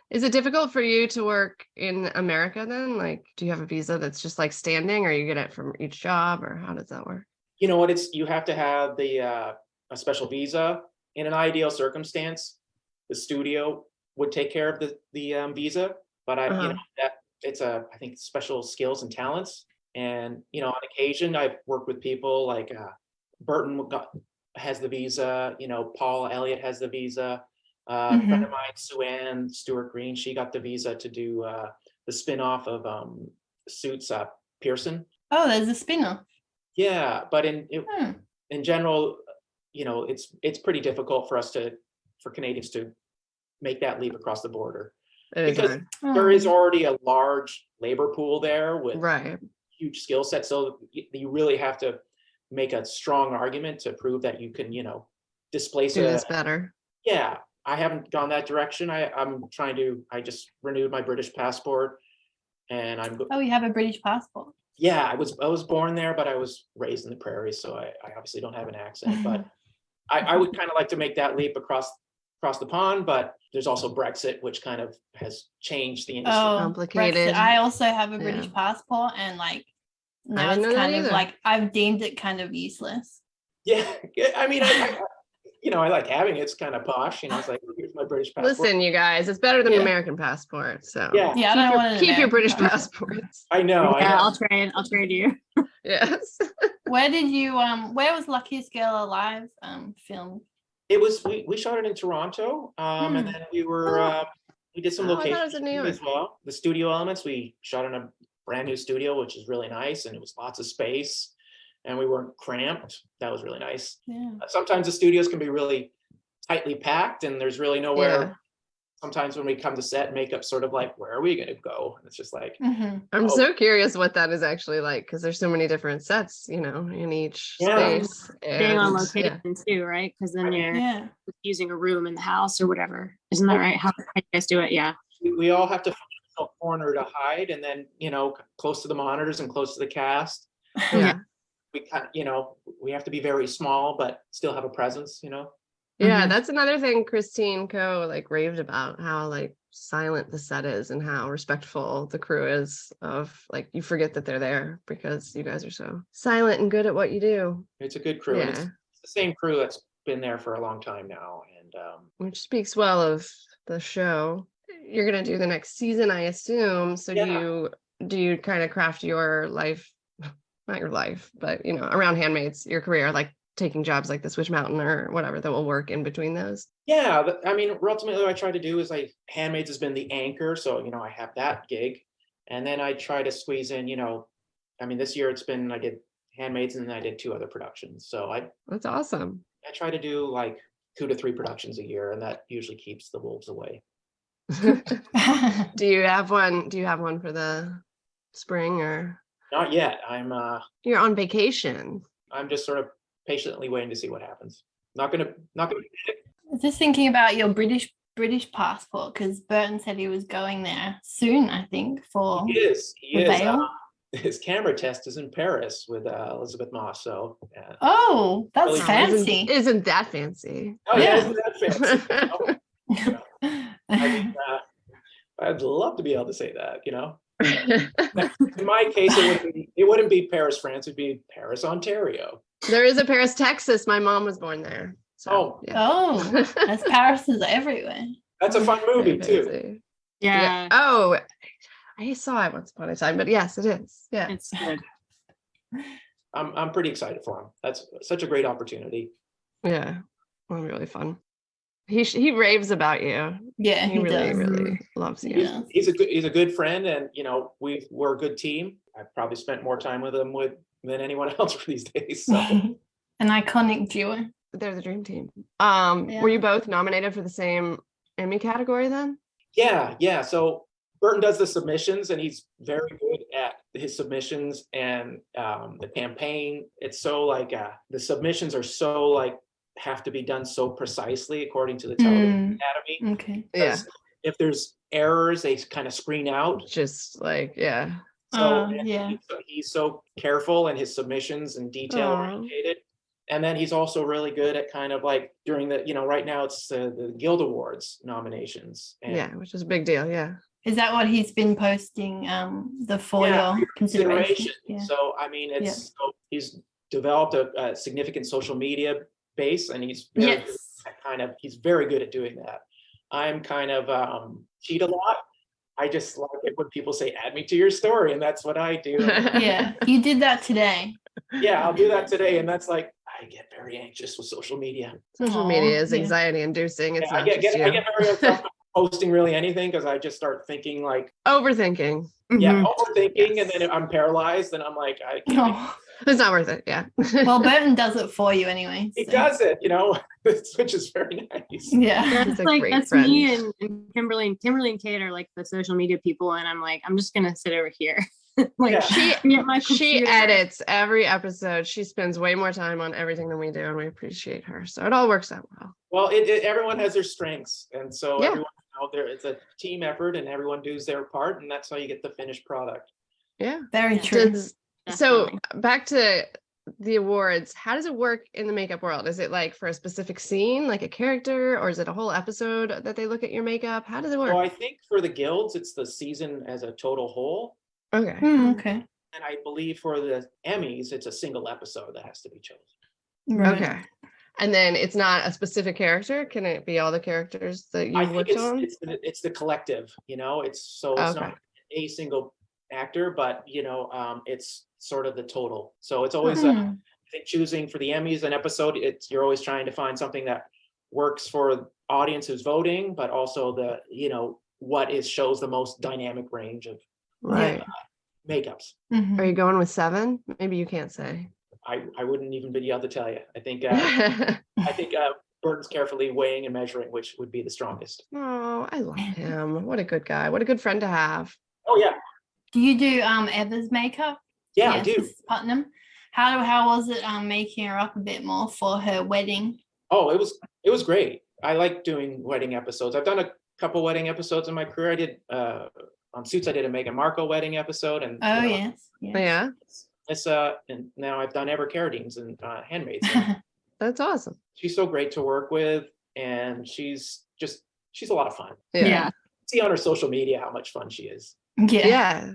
Is it difficult for you to work in America then? Like, do you have a visa that's just like standing, or you get it from each job, or how does that work? You know what? You have to have a special visa. In an ideal circumstance, the studio would take care of the visa, but that it's I think special skills and talents. And on occasion, I've worked with people like Burton has the visa. Paul Elliott has the visa. A friend of mine, Sue-Ann Stewart Green, she got the visa to do the spin-off of Suits, Pearson. Oh, there's a spin-off. Yeah, but in general, it's pretty difficult for Canadians to make that leap across the border because there is already a large labor pool there with huge skill set. So you really have to make a strong argument to prove that you can, displace do this better. Yeah. I haven't gone that direction. I just renewed my British passport, and Oh, you have a British passport? Yeah, I was born there, but I was raised in the prairies, so I obviously don't have an accent. But I would kind of like to make that leap across the pond. But there's also Brexit, which kind of has changed the industry. Oh, complicated. Brexit. I also have a British passport, and now it's kind of like I've deemed it kind of useless. Yeah, I like having it. It's kind of posh. It's like, here's my British passport. Listen, you guys, it's better than an American passport. So keep your British passports. I know. Yeah, I'll trade you. Yes. Where did you where was Luckiest Girl Alive filmed? It was we shot it in Toronto. And then we did some locations as well. The studio elements, we shot in a brand new studio, which is really nice, and it was lots of space. And we weren't cramped. That was really nice. Yeah. Sometimes the studios can be really tightly packed, and there's really nowhere. Yeah. Sometimes when we come to set, makeup's sort of like, where are we going to go? And it's just like, I'm so curious what that is actually like, because there's so many different sets, in each space. Being on location too, right? Because then you're using a room in the house or whatever. Isn't that right? How you guys do it? Yeah. We all have to find a corner to hide, and then close to the monitors and close to the cast. Yeah. we kind of, we have to be very small, but still have a presence, Yeah, that's another thing Christine Coe like raved about, how like silent the set is and how respectful the crew is of like you forget that they're there because you guys are so silent and good at what you do. It's a good crew. And it's the same crew that's been there for a long time now. And which speaks well of the show. You're gonna do the next season, I assume. So do you kind of craft your life, not your life, but around Handmaids, your career, like taking jobs like the Switch Mountain or whatever that will work in between those? Yeah, I mean, ultimately what I try to do is like Handmaids has been the anchor. So, I have that gig. And then I try to squeeze in, this year I did Handmaids and then I did 2 other productions. So that's awesome. I try to do like 2 to 3 productions a year, and that usually keeps the wolves away. Do you have one for the spring or? Not yet. You're on vacation. I'm just sort of patiently waiting to see what happens. Not gonna. Just thinking about your British passport, because Burton said he was going there soon, I think, for he is. Vale. His camera test is in Paris with Elizabeth Moss. So oh, that's really fancy. Isn't that fancy? Oh yeah, isn't that fancy? I'd love to be able to say that. In my case, it wouldn't be Paris, France. It'd be Paris, Ontario. There is a Paris, Texas. My mom was born there. So, that's Paris is everywhere. That's a fun movie too. Yeah. Oh, I saw it once upon a time, but yes, it is. Yeah, it's good. I'm pretty excited for him. That's such a great opportunity. Yeah, well, really fun. He raves about you. Yeah, he really loves you. He's a good friend, and we're a good team. I've probably spent more time with him than anyone else these days. So. An iconic duo. They're the dream team. Were you both nominated for the same Emmy category then? Yeah. So Burton does the submissions, and he's very good at his submissions and the campaign. It's so like the submissions are so like have to be done so precisely according to the Television Academy. Okay. Yeah. If there's errors, they kind of screen out. Just like So he's so careful in his submissions and detail orientated. And then he's also really good at kind of like during the, right now it's the Guild Awards nominations. And which is a big deal. Yeah. Is that what he's been posting for your consideration? Yeah. So, I mean, he's developed a significant social media base, and he's very he's very good at doing that. I'm kind of cheat a lot. I just like it when people say, add me to your story. And that's what I do. Yeah. You did that today. Yeah, I'll do that today. And that's like, I get very anxious with social media. Social media is anxiety inducing. It's I get very uncomfortable posting really anything because I just start thinking like overthinking. Yeah, overthinking, and then I'm paralyzed, and I'm like, I can't. It's not worth it. Yeah. Well, Burton does it for you anyway. He does it, which is very nice. Yeah, that's me and Kimberly and Kate are like the social media people, and I'm like, I'm just gonna sit over here. She edits every episode. She spends way more time on everything than we do, and we appreciate her. So it all works out well. Well, everyone has their strengths, and so everyone out there, it's a team effort, and everyone does their part, and that's how you get the finished product. Yeah, very true. So back to the awards, how does it work in the makeup world? Is it like for a specific scene, like a character, or is it a whole episode that they look at your makeup? How does it work? So I think for the guilds, it's the season as a total whole. Okay. Okay. And I believe for the Emmys, it's a single episode that has to be chosen. Right. Okay. And then it's not a specific character. Can it be all the characters that you worked on? It's the collective, it's not a single actor, but it's sort of the total. So it's always I think choosing for the Emmys an episode, you're always trying to find something that works for audience who's voting, but also the shows the most dynamic range of makeups. Are you going with 7? Maybe you can't say. I wouldn't even be able to tell you. I think Burton's carefully weighing and measuring which would be the strongest. Oh, I love him. What a good guy. What a good friend to have. Oh yeah. Do you do Ever's makeup? Yeah, I do. Putnam. How was it making her up a bit more for her wedding? Oh, it was great. I like doing wedding episodes. I've done a couple wedding episodes in my career. I did on Suits. I did a Meghan Markle wedding episode, and yes. Yeah. Issa, and now I've done Ever Carradines and Handmaids. That's awesome. She's so great to work with, and she's a lot of fun. Yeah. See on her social media how much fun she is. Yeah.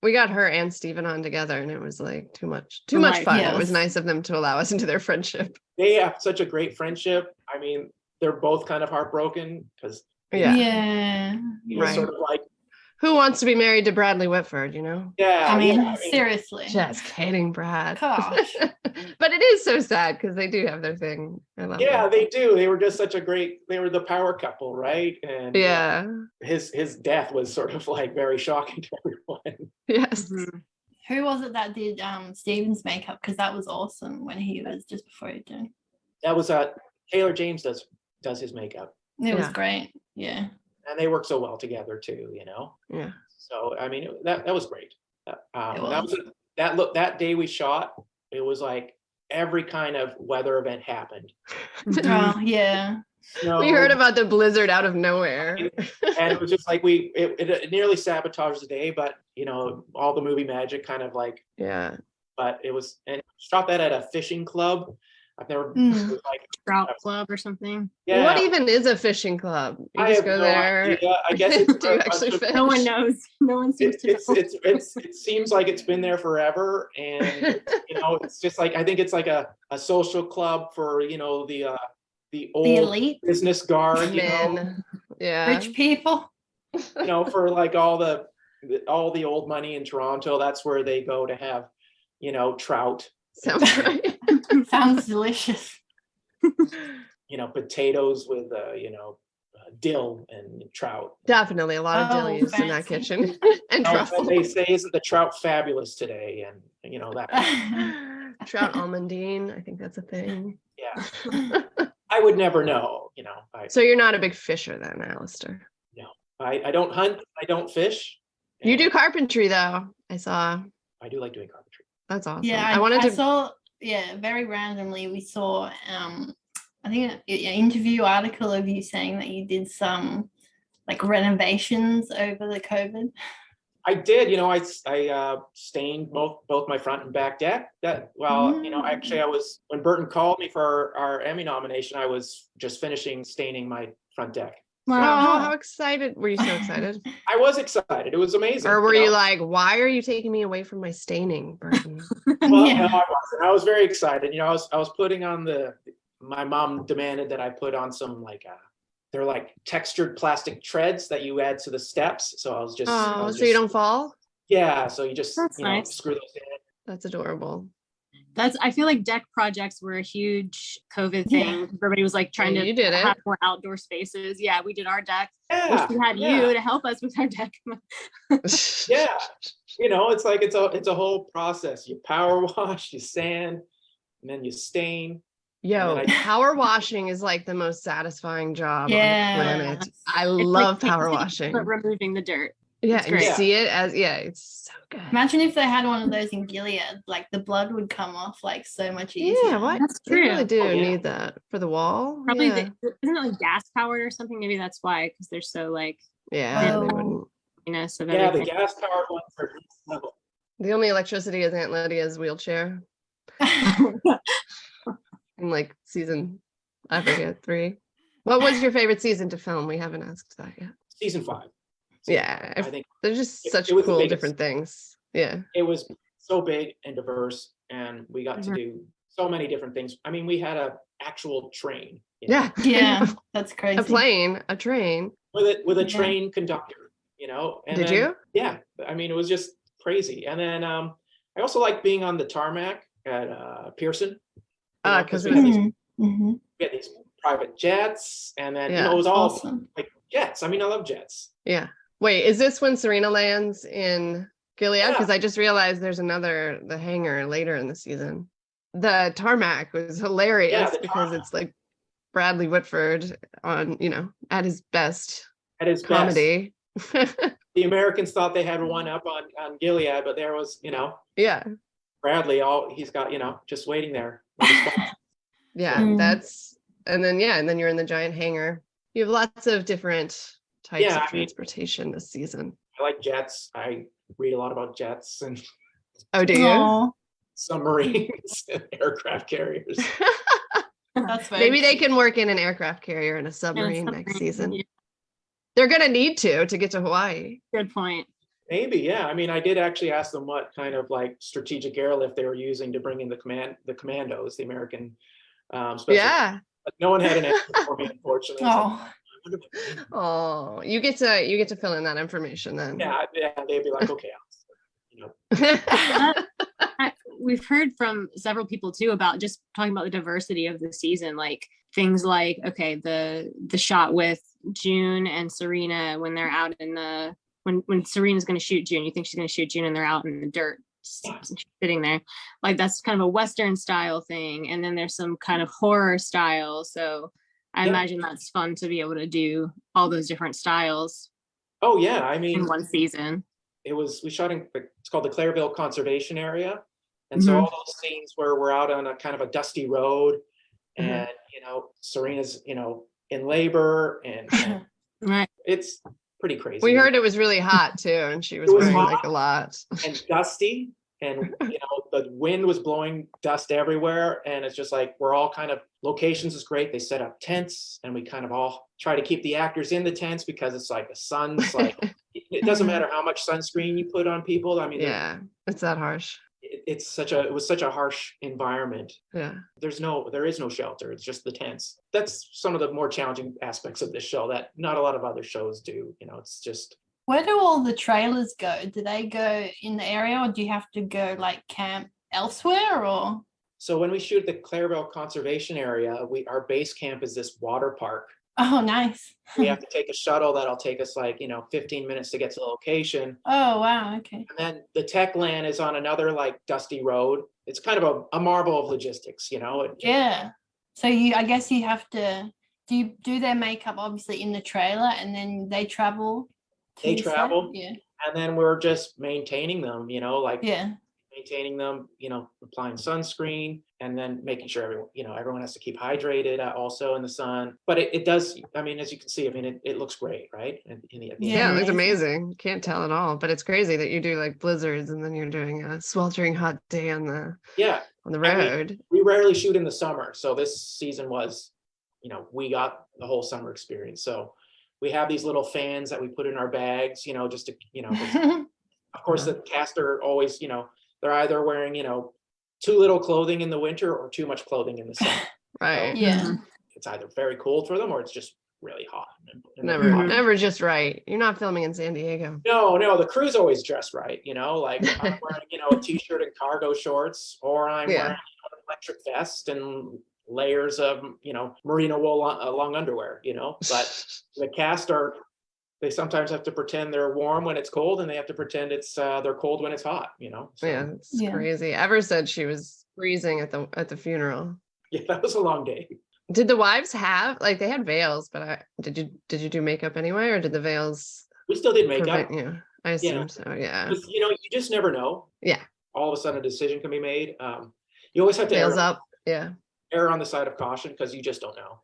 We got her and Steven on together, and it was like too much fun. Yes. It was nice of them to allow us into their friendship. They have such a great friendship. I mean, they're both kind of heartbroken because Yeah. Right. sort of like, who wants to be married to Bradley Whitford, you know? yeah. I mean, yeah, seriously. Just kidding, Brad. Gosh. But it is so sad because they do have their thing. I love yeah, them. they do. They were just such a great. They were the power couple, right? And Yeah. his death was sort of like very shocking to everyone. Yes. Mhm. Who was it that did Steven's makeup? Because that was awesome when he was just before he died. That was Taylor James does his makeup, It was Yeah. great. Yeah. and they work so well together too. You know. Yeah. So I mean, that was great. was. That day we shot. It was like every kind of weather event happened. Oh, yeah. Snow, We heard about the blizzard out of nowhere. and it was just like it nearly sabotaged the day, but you know, all the movie magic kind of like. Yeah. But it was, and shot that at a fishing club. I've never like Trout club or something. yeah. What even is a fishing club? You I just have go no there. idea. I guess it's Do you actually fish? No one knows. No one seems to know. it seems like it's been there forever, and you know, it's just like I think it's like a social club for, you know, the old The elite business guard, you know, Men. Yeah. rich people. you know, for like all the old money in Toronto. That's where they go to have, you know, trout, Sounds right. Sounds delicious. you know, potatoes with you know, dill and trout. Definitely a lot of dill Oh, used in that fancy. kitchen. And Oh, truffle. and they say, isn't the trout fabulous today? And you know that. Trout almondine. I think that's a thing. Yeah, I would never know. You know, So you're not a big fisher then, Alistair. I don't hunt. I don't fish. You do and carpentry though. I saw. I do like doing carpentry. That's awesome. Yeah, I wanted I to. saw, very randomly we saw I think an interview article of you saying that you did some like renovations over the COVID. I did. You know, I stained both my front and back deck. You know, actually, I was, when Burton called me for our Emmy nomination, I was just finishing staining my front deck. Wow, how excited were you? So excited. I was excited. It was amazing. Or were you you know? like, why are you taking me away from my staining, Burton? Well, Yeah. no, I wasn't. I was very excited. You know, I was putting on my mom demanded that I put on some like they're like textured plastic treads that you add to the steps. So I was just Oh, so you don't fall? Yeah, so you just That's you know, nice. screw those in. That's adorable. I feel like deck projects were a huge COVID Yeah. thing. Everybody was like trying Yeah, you to did it. have more outdoor spaces. Yeah, we did our deck. Yeah, Wish we had yeah. you to help us with our deck. Yeah, you know, it's like it's a whole process. You power wash, you sand, and then you stain. Yo, And then power washing is like the most satisfying job Yeah. on the planet. I It's love like power painting, washing. but removing the dirt. Yeah, it's and you great. Yeah. see it as it's so good. Imagine if they had one of those in Gilead, like the blood would come off like so much easier. Yeah, what? That's They really true. do Oh, yeah. need that for the wall. Probably yeah. isn't it like gas powered or something? Maybe that's why, because they're so like Yeah, they Oh. wouldn't. of Yeah, the everything. gas powered ones are next level. The only electricity is Aunt Lydia's wheelchair in like season, I forget, 3. What was your favorite season to film? We haven't asked that yet. Season 5. Yeah, I think they're just it- such it was the cool biggest. different things. Yeah. it was so big and diverse, and we got to Mhm. do so many different things. I mean, we had a actual train. You know, Yeah. Yeah, that's crazy. A plane, a train. with a Yeah. train conductor. You know, and Did then- you? Yeah, I mean, it was just crazy. And then I also like being on the tarmac at Pearson. Because we it had was- these, Mhm. we had these private jets, and then you Yeah. know, it was all Awesome. like jets. I mean, I love jets. Yeah. Wait, is this when Serena lands in Gilead? Yeah. Because I just realized there's the hangar later in the season. The tarmac was hilarious Yeah, the because tarmac. it's like Bradley Whitford on, at his best At his best. comedy. The Americans thought they had one up on Gilead, but there was, you know, Yeah. Bradley. He's got, you know, just waiting there. Yeah. Mm. And then you're in the giant hangar. You have lots of different types Yeah, of I mean- transportation this season. I like jets. I read a lot about jets, and Oh, do you? Aw, Submarines and aircraft carriers. that's very Maybe they cute. can work in an aircraft carrier and a Yeah, submarine next season. yeah, They're gonna need to get to Hawaii. good point. Maybe, yeah. I mean, I did actually ask them what kind of like strategic airlift they were using to bring in the commandos, the American special. Yeah. But no one had an answer for me, unfortunately. I was like, Oh, I wonder what they do. Oh, you get to fill in that information then. Yeah, they'd be like, okay, you know. We've heard from several people too about just talking about the diversity of the season, like things like, okay, the shot with June and Serena when they're out in the when Serena's going to shoot June, you think she's going to shoot June and they're out in the dirt sitting there, like that's kind of a Western style thing, and then there's some kind of horror style, so I imagine that's fun to be able to do all those different styles. Oh yeah, I mean, in one season. We shot in, it's called the Clareville Conservation Area. And so all those scenes where we're out on a kind of a dusty road and, you know, Serena's, you know, in labor and Right. it's pretty crazy. We heard it was really hot too, and she was wearing like a lot. And dusty, and you know, the wind was blowing dust everywhere. And it's just like, we're all kind of, locations is great. They set up tents and we kind of all try to keep the actors in the tents because it's like the sun's like, it doesn't matter how much sunscreen you put on people. I mean, yeah, it's that harsh. it was such a harsh environment. Yeah. There is no shelter. It's just the tents. That's some of the more challenging aspects of this show that not a lot of other shows do. You know, it's just. Where do all the trailers go? Do they go in the area, or do you have to go like camp elsewhere, or? So when we shoot the Clareville Conservation Area, our base camp is this water park. Oh, nice. We have to take a shuttle that'll take us like, you know, 15 minutes to get to the location. Oh, wow. Okay. And then the tech land is on another like dusty road. It's kind of a marvel of logistics, you know? Yeah. So I guess you have to, do their makeup obviously in the trailer, and then they travel? They travel. Yeah. And then we're just maintaining them, you know, like maintaining them, you know, applying sunscreen, and then making sure everyone has to keep hydrated also in the sun. But it does, I mean, as you can see, I mean, it looks great, right? Yeah, it looks amazing. Can't tell at all, but it's crazy that you do like blizzards and then you're doing a sweltering hot day on the road. I mean, we rarely shoot in the summer. So this season was, you know, we got the whole summer experience. So we have these little fans that we put in our bags, you know, just to, you know, of course the cast are always, you know, they're either wearing, you know, too little clothing in the winter or too much clothing in the summer. Right. Yeah. It's either very cold for them or it's just really hot. Never just right. You're not filming in San Diego. No, the crew's always dressed right, you know, like I'm wearing, you know, a t-shirt and cargo shorts, or I'm wearing an electric vest and layers of, you know, merino wool long underwear, you know. But the cast they sometimes have to pretend they're warm when it's cold, and they have to pretend they're cold when it's hot, you know. So, yeah, it's crazy. Ever said she was freezing at the funeral. Yeah, that was a long day. Did the wives have, like, they had veils, but did you do makeup anyway, or did the veils? We still did makeup. Yeah, I assume so. Yeah. You know, you just never know. Yeah. All of a sudden, a decision can be made. You always have to veils up. Yeah. Err on the side of caution, because you just don't know.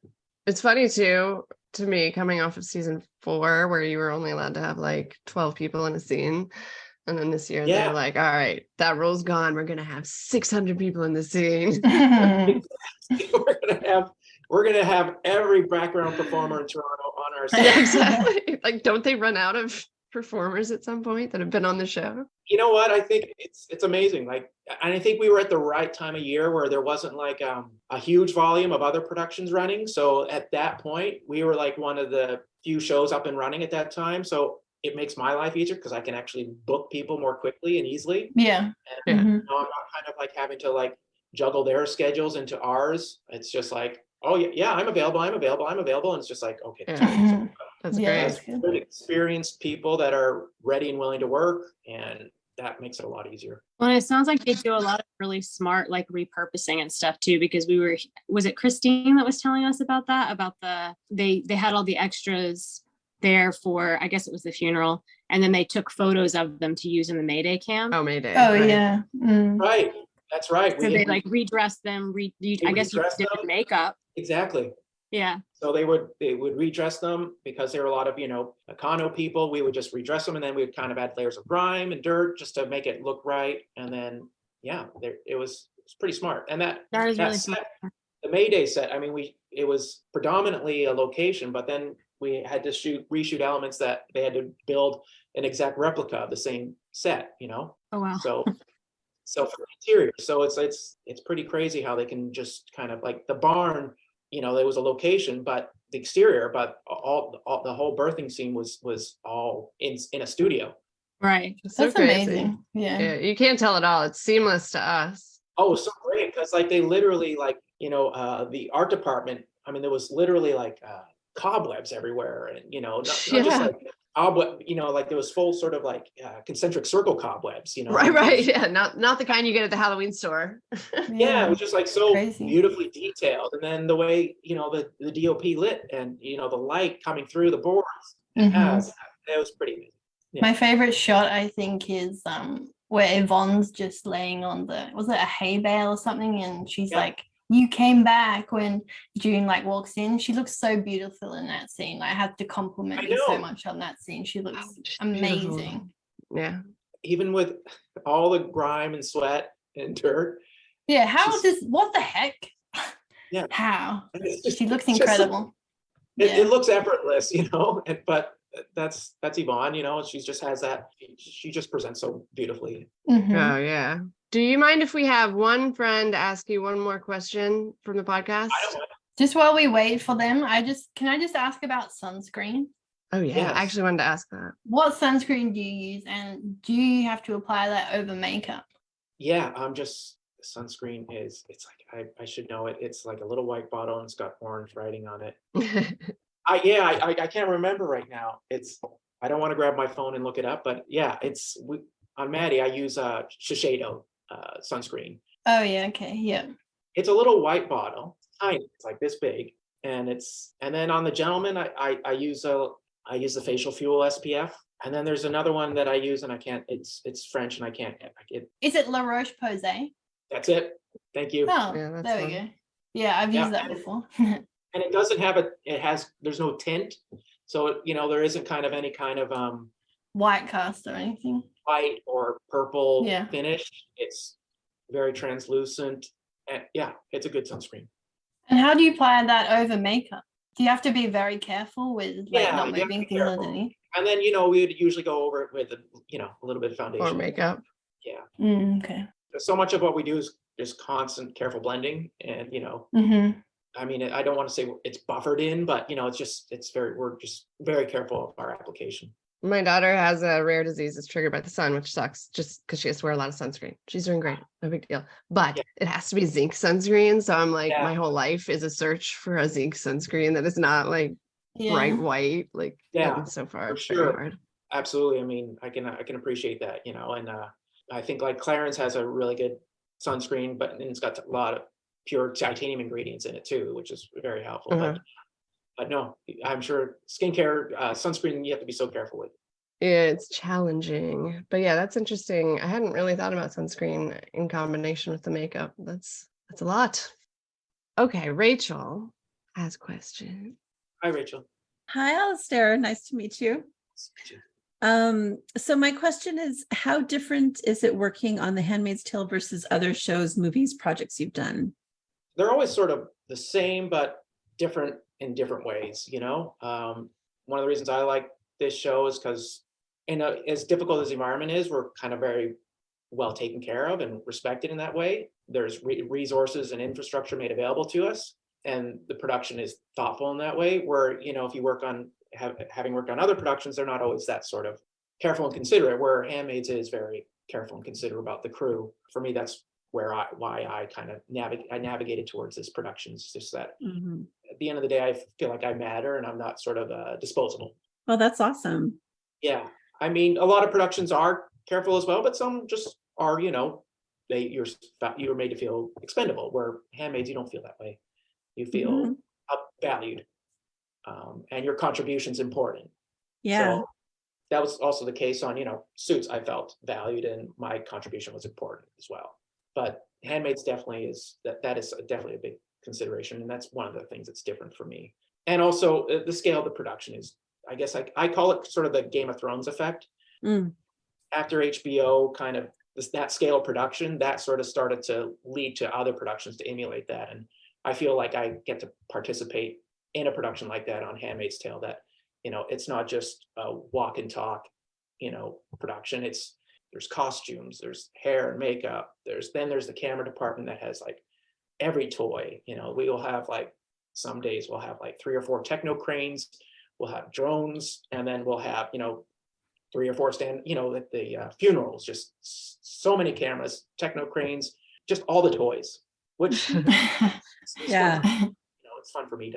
It's funny too, to me, coming off of season 4, where you were only allowed to have like 12 people in a scene. And then this year they're like, all right, that rule's gone. We're going to have 600 people in the scene. We're going to have every background performer in Toronto on our set. Yeah, exactly. Like, don't they run out of performers at some point that have been on the show? You know what? I think it's amazing. Like, and I think we were at the right time of year where there wasn't like a huge volume of other productions running. So at that point, we were like one of the few shows up and running at that time. So it makes my life easier because I can actually book people more quickly and easily. Yeah. And you know, I'm not kind of like having to like juggle their schedules into ours. It's just like, oh yeah, I'm available. And it's just like, okay. That's great. Good experienced people that are ready and willing to work, and that makes it a lot easier. Well, it sounds like they do a lot of really smart like repurposing and stuff too, because was it Christine that was telling us about that? About they had all the extras there for, I guess it was the funeral, and then they took photos of them to use in the Mayday camp. Oh, Mayday. Oh, right. Yeah. Right. That's right. So they like redressed them. I guess you did the makeup. Exactly. Yeah. So they would redress them because there were a lot of, Econo people. We would just redress them, and then we would kind of add layers of grime and dirt just to make it look right. And then, it was pretty smart. And that is really set, smart. the Mayday set, I mean, it was predominantly a location, but then we had to reshoot elements that they had to build an exact replica of the same set, Oh, wow. So for the interior, so it's pretty crazy how they can just kind of like the barn, there was a location, but the exterior, but all the whole birthing scene was all in a studio. Right. That's amazing. Yeah. You can't tell at all. It's seamless to us. Oh, it's so great because like they literally the art department. I mean, there was literally like cobwebs everywhere, and not just like cobweb. Like there was full sort of like concentric circle cobwebs. Right. Yeah, not the kind you get at the Halloween store. Yeah, it was just like so Crazy. beautifully detailed, and then the way the DOP lit, and the light coming through the boards. It was pretty amazing. Yeah. My favorite shot, I think, is where Yvonne's just laying on was it a hay bale or something, and she's like, "You came back." When June walks in, she looks so beautiful in that scene. I have to compliment her so much on that scene. She looks amazing. Beautiful. Yeah. Even with all the grime and sweat and dirt. Yeah. What the heck? Yeah. How? She looks incredible. It looks effortless, but that's Yvonne, she just has that, she just presents so beautifully. Mm-hmm. Oh yeah. Do you mind if we have one friend ask you one more question from the podcast? I don't mind. Just while we wait for them, can I just ask about sunscreen? Oh yeah, Yes. I actually wanted to ask that. What sunscreen do you use, and do you have to apply that over makeup? Yeah, sunscreen it's like I should know it. It's like a little white bottle and it's got orange writing on it. I can't remember right now. I don't want to grab my phone and look it up, but yeah, on Maddie I use Shiseido sunscreen. Oh yeah, okay, yeah. It's a little white bottle, tiny. It's like this big, and then on the gentleman I use the facial fuel SPF, and then there's another one that I use and I can't. It's French and I can't. Is it La Roche-Posay? That's it. Thank you. Oh, Yeah, there we go. Yeah, I've used that before. And it doesn't have there's no tint, so there isn't kind of any kind of White cast or anything. white or purple Yeah. finish. It's very translucent, and it's a good sunscreen. And how do you apply that over makeup? Do you have to be very careful with not you have to moving be things careful. underneath? And then we would usually go over it with a little bit of foundation Or makeup. Yeah. Okay. So much of what we do is just constant careful blending, and Mm-hmm. I mean, I don't want to say it's buffered in, but we're just very careful of our application. My daughter has a rare disease that's triggered by the sun, which sucks just because she has to wear a lot of sunscreen. She's doing great. No big deal. But it has to be zinc sunscreen. So I'm like, my whole life is a search for a zinc sunscreen that is not like bright white. Like, so far, it's very hard. Absolutely. I mean, I can appreciate that, and I think like Clarence has a really good sunscreen, but it's got a lot of pure titanium ingredients in it too, which is very helpful. But no, I'm sure skincare, sunscreen, you have to be so careful with. Yeah, it's challenging. But yeah, that's interesting. I hadn't really thought about sunscreen in combination with the makeup. That's a lot. Okay, Rachel has a question. Hi, Rachel. Hi, Alastair. Nice to meet you. So my question is, how different is it working on The Handmaid's Tale versus other shows, movies, projects you've done? They're always sort of the same, but different in different ways. One of the reasons I like this show is because, as difficult as the environment is, we're kind of very well taken care of and respected in that way. There's resources and infrastructure made available to us, and the production is thoughtful in that way. Where if you work on having worked on other productions, they're not always that sort of careful and considerate. Where Handmaid's is very careful and considerate about the crew. For me, that's why I kind of navigated towards this production. It's just that at the end of the day, I feel like I matter and I'm not sort of disposable. Well, that's awesome. Yeah. I mean, a lot of productions are careful as well, but some just are, you're made to feel expendable, where Handmaids, you don't feel that way. You feel valued, and your contribution's important. Yeah. So that was also the case on, Suits. I felt valued and my contribution was important as well. But Handmaid's definitely is definitely a consideration. And that's one of the things that's different for me. And also the scale of the production is, I guess I call it sort of the Game of Thrones effect. After HBO kind of that scale of production, that sort of started to lead to other productions to emulate that. And I feel like I get to participate in a production like that on Handmaid's Tale, that, you know, it's not just a walk and talk, you know, production. There's costumes, there's hair and makeup, there's the camera department that has like every toy. You know, we will have like, some days we'll have like 3 or 4 techno cranes, we'll have drones, and then we'll have, you know, 3 or 4 at the funerals, just so many cameras, techno cranes, just all the toys, which Yeah. you know, it's fun for me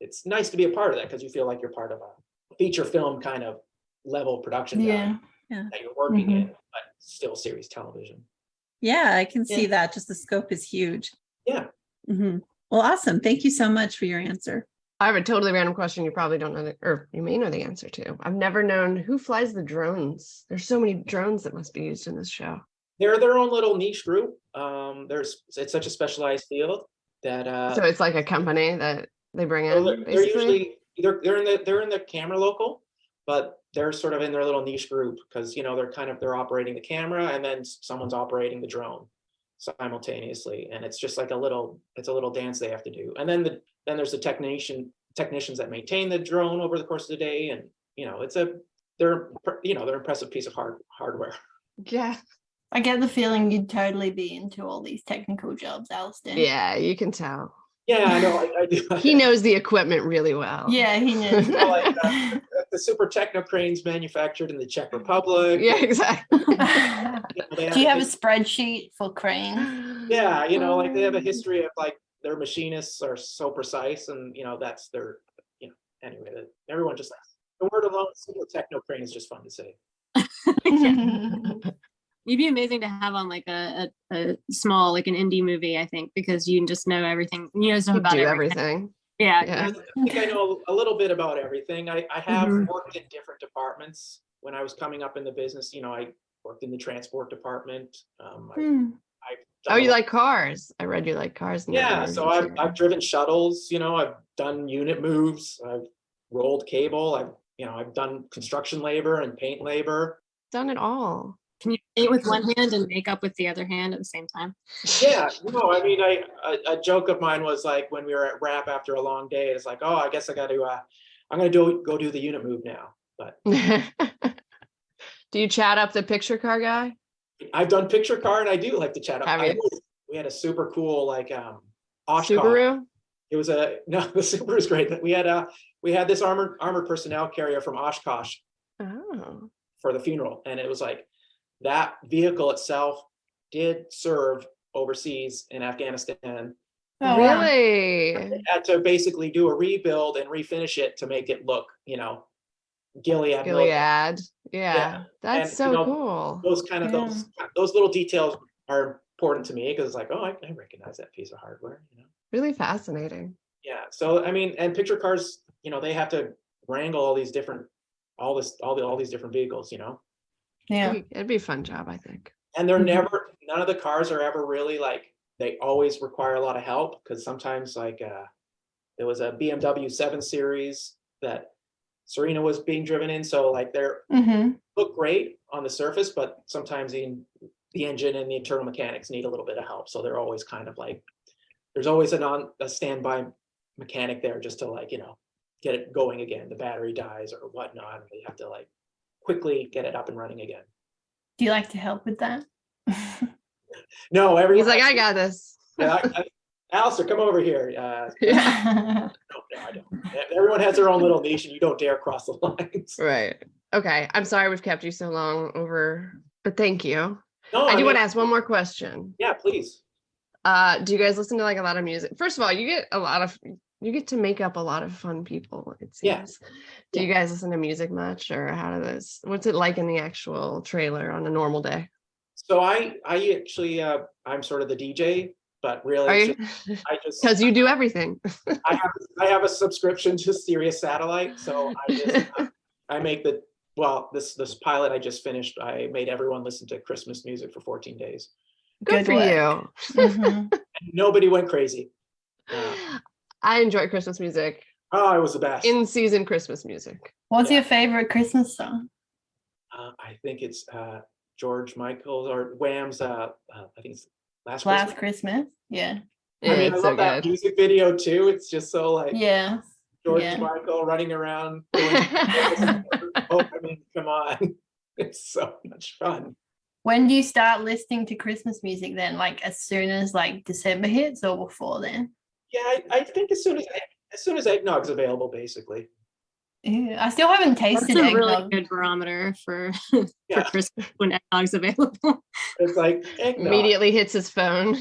it's nice to be a part of that, because you feel like you're part of a feature film kind of level production value that you're working in, but still series television. Yeah, I can see that. Just the scope is huge. Yeah. Well, awesome. Thank you so much for your answer. I have a totally random question you probably don't know, or you may know the answer to. I've never known who flies the drones. There's so many drones that must be used in this show. They're their own little niche group. It's such a specialized field that so it's like a company that they bring in. They're usually they're in the camera local, but they're sort of in their little niche group, because, you know, they're operating the camera and then someone's operating the drone simultaneously, and it's just like a little dance they have to do. And then there's the technicians that maintain the drone over the course of the day, and, you know, they're an impressive piece of hardware. Yeah. I get the feeling you'd totally be into all these technical jobs, Alastair. Yeah, you can tell. Yeah, I know. I do. He knows the equipment really well. Yeah, he knows. Well, like, the super techno cranes manufactured in the Czech Republic. Yeah, exactly. Do you have a spreadsheet for cranes? Yeah, you know, like they have a history of like their machinists are so precise, and, you know, that's their, you know, anyway, everyone just likes the word alone. Super techno crane is just fun to say. You'd be amazing to have on like a small, like an indie movie, I think, because you just know everything. You know stuff about everything. Yeah. I think I know a little bit about everything. I have worked in different departments. When I was coming up in the business, you know, I worked in the transport department. You like cars? I read you like cars. Yeah, so I've driven shuttles. You know, I've done unit moves. I've rolled cable. I've done construction labor and paint labor. Done it all. Can you paint with one hand and make up with the other hand at the same time? Yeah, no, I mean, a joke of mine was like when we were at rap after a long day, it's like, oh, I guess I got to, I'm going to go do the unit move now. But do you chat up the picture car guy? I've done picture car, and I do like to chat up. We had a super cool like Oshkosh. Subaru. It was the Subaru is great. We had this armored personnel carrier from Oshkosh for the funeral, and it was like, that vehicle itself did serve overseas in Afghanistan. Oh, really? They had to basically do a rebuild and refinish it to make it look, you know, Gilead. Yeah. That's so cool. Those kind of those little details are important to me, because it's like, oh, I recognize that piece of hardware. You know, really fascinating. Yeah. So I mean, and picture cars, you know, they have to wrangle all these different vehicles. You know. Yeah, it'd be a fun job, I think. And they're none of the cars are ever really like, they always require a lot of help, because sometimes like there was a BMW 7 Series that Serena was being driven in, so like they're look great on the surface, but sometimes the engine and the internal mechanics need a little bit of help. So they're always kind of like, there's always a standby mechanic there just to like, you know, get it going again. The battery dies or whatnot, and they have to like quickly get it up and running again. Do you like to help with that? No, he's like, I got this. Yeah, Alastair, come over here. No, I don't. Everyone has their own little niche, and you don't dare cross the lines. Right. Okay. I'm sorry we've kept you so long over, but thank you. No, I do want to ask one more question. Yeah, please. Do you guys listen to like a lot of music? First of all, you get to make up a lot of fun people, it seems. Yes. Do you guys listen to music much, or what's it like in the actual trailer on a normal day? So I actually, I'm sort of the DJ, but really, I just because you do everything. I have a subscription to Sirius Satellite, so I make this pilot I just finished. I made everyone listen to Christmas music for 14 days. Good for you. And nobody went crazy. I enjoy Christmas music. Oh, it was the best. In season Christmas music. What's your favorite Christmas song? I think it's George Michael's or Wham's. I think it's Last Christmas. Yeah. Yeah, I mean, I it's love so that good. music video too. It's just so like George Yeah. Michael running around. Oh, I mean, come on. It's so much fun. When do you start listening to Christmas music then? Like as soon as like December hits or before then? Yeah, I think as soon as eggnog's available, basically. Ew, I still haven't tasted That's a eggnog. really good barometer for Christmas when eggnog's available. It's like eggnog. Immediately hits his phone.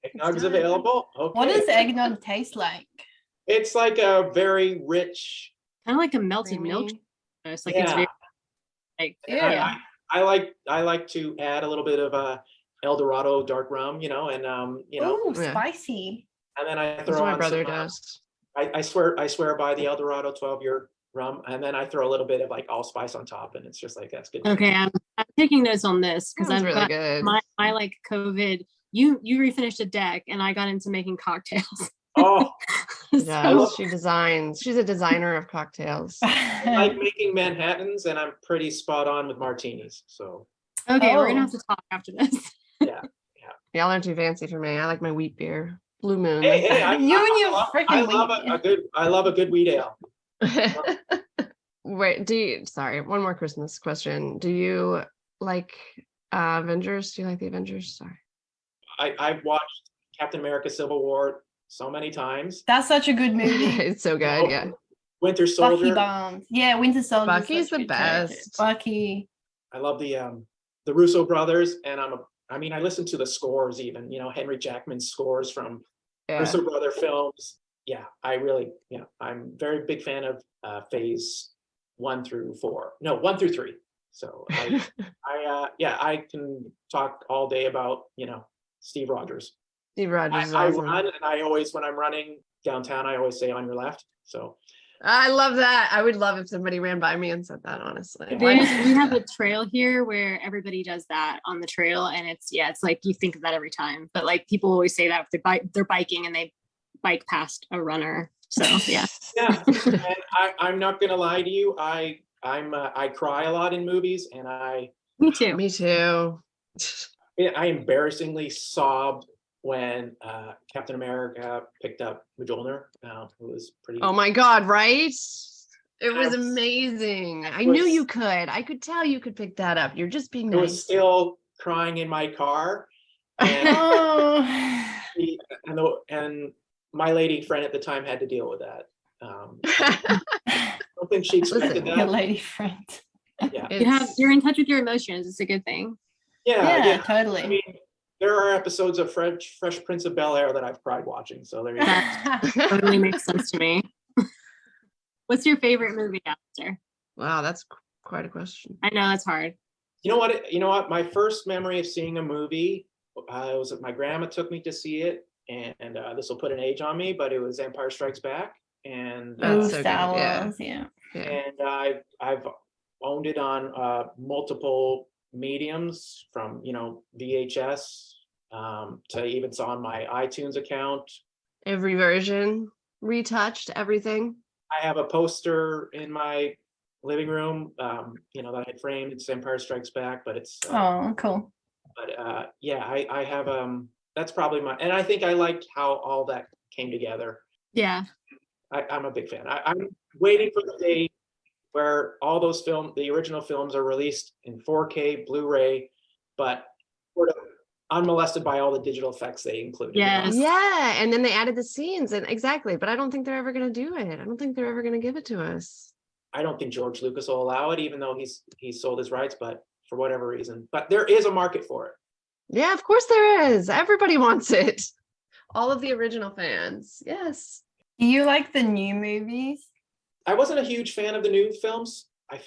Eggnog's available. Okay. What does eggnog taste like? It's like a very rich, Kind of like a melted milk. It's like it's very like I like to add a little bit of El Dorado dark rum, and Ooh, spicy. and then I That's throw what my on brother some, does. I swear by the El Dorado 12-year rum, and then I throw a little bit of like allspice on top, and it's just like that's good. okay. I'm taking notes on this because Sounds I've really got good. my like COVID. You refinished a deck, and I got into making cocktails. Oh, She designs. She's a designer of cocktails. I like making Manhattans, and I'm pretty spot on with martinis. So Okay, we're gonna have to talk after this. Y'all aren't too fancy for me. I like my wheat beer. Blue Moon. Hey, I love a good wheat ale. Wait, sorry, one more Christmas question. Do you like Avengers? Do you like the Avengers? Sorry. I've watched Captain America Civil War so many times. That's such a good movie. It's so good, yeah. Winter Soldier. Bucky bombs. Yeah, Winter Soldier. Bucky's the best. Bucky. I love the Russo brothers, and I listen to the scores even, Henry Jackman's scores from Russo brother films. Yeah, I'm very big fan of phase 1 through 4. No, 1 through 3. So I can talk all day about, Steve Rogers. Steve Rogers is I awesome. run, and when I'm running downtown, I always say on your left. So I love that. I would love if somebody ran by me and said that, honestly. We have a trail here where everybody does that on the trail, and it's like you think of that every time. But like people always say that if they're biking and they bike past a runner. So yeah. Yeah, and I'm not gonna lie to you. I cry a lot in movies, and Me too. Me too. I embarrassingly sobbed when Captain America picked up Mjolnir. It was pretty. Oh my God! Right? It was amazing. I knew you could. I could tell you could pick that up. You're just being nice. I was still crying in my car, and and my lady friend at the time had to deal with that. I don't think she expected that. Your lady friend. Yeah, you're in touch with your emotions. It's a good thing. Yeah, totally. I mean, there are episodes of Fresh Prince of Bel-Air that I've cried watching. So there you go. That totally makes sense to me. What's your favorite movie, Alastair? Wow, that's quite a question. I know that's hard. You know what? My first memory of seeing a movie was that my grandma took me to see it, and this will put an age on me, but it was Empire Strikes Back, and That's so Star good. Wars, yeah. and I've owned it on multiple mediums, from VHS to even saw on my iTunes account. Every version, retouched, everything. I have a poster in my living room, that I had framed. It's Empire Strikes Back, but it's Oh, cool. But I have that's probably and I think I liked how all that came together. Yeah. I'm a big fan. I'm waiting for the day where all those the original films are released in 4K Blu-ray, but sort of unmolested by all the digital effects they included. Yes. Yeah, and then they added the scenes, and exactly. But I don't think they're ever going to do it. I don't think they're ever going to give it to us. I don't think George Lucas will allow it, even though he's sold his rights, but for whatever reason. But there is a market for it. Yeah, of course there is. Everybody wants it. All of the original fans. Yes. Do you like the new movies? I wasn't a huge fan of the new films.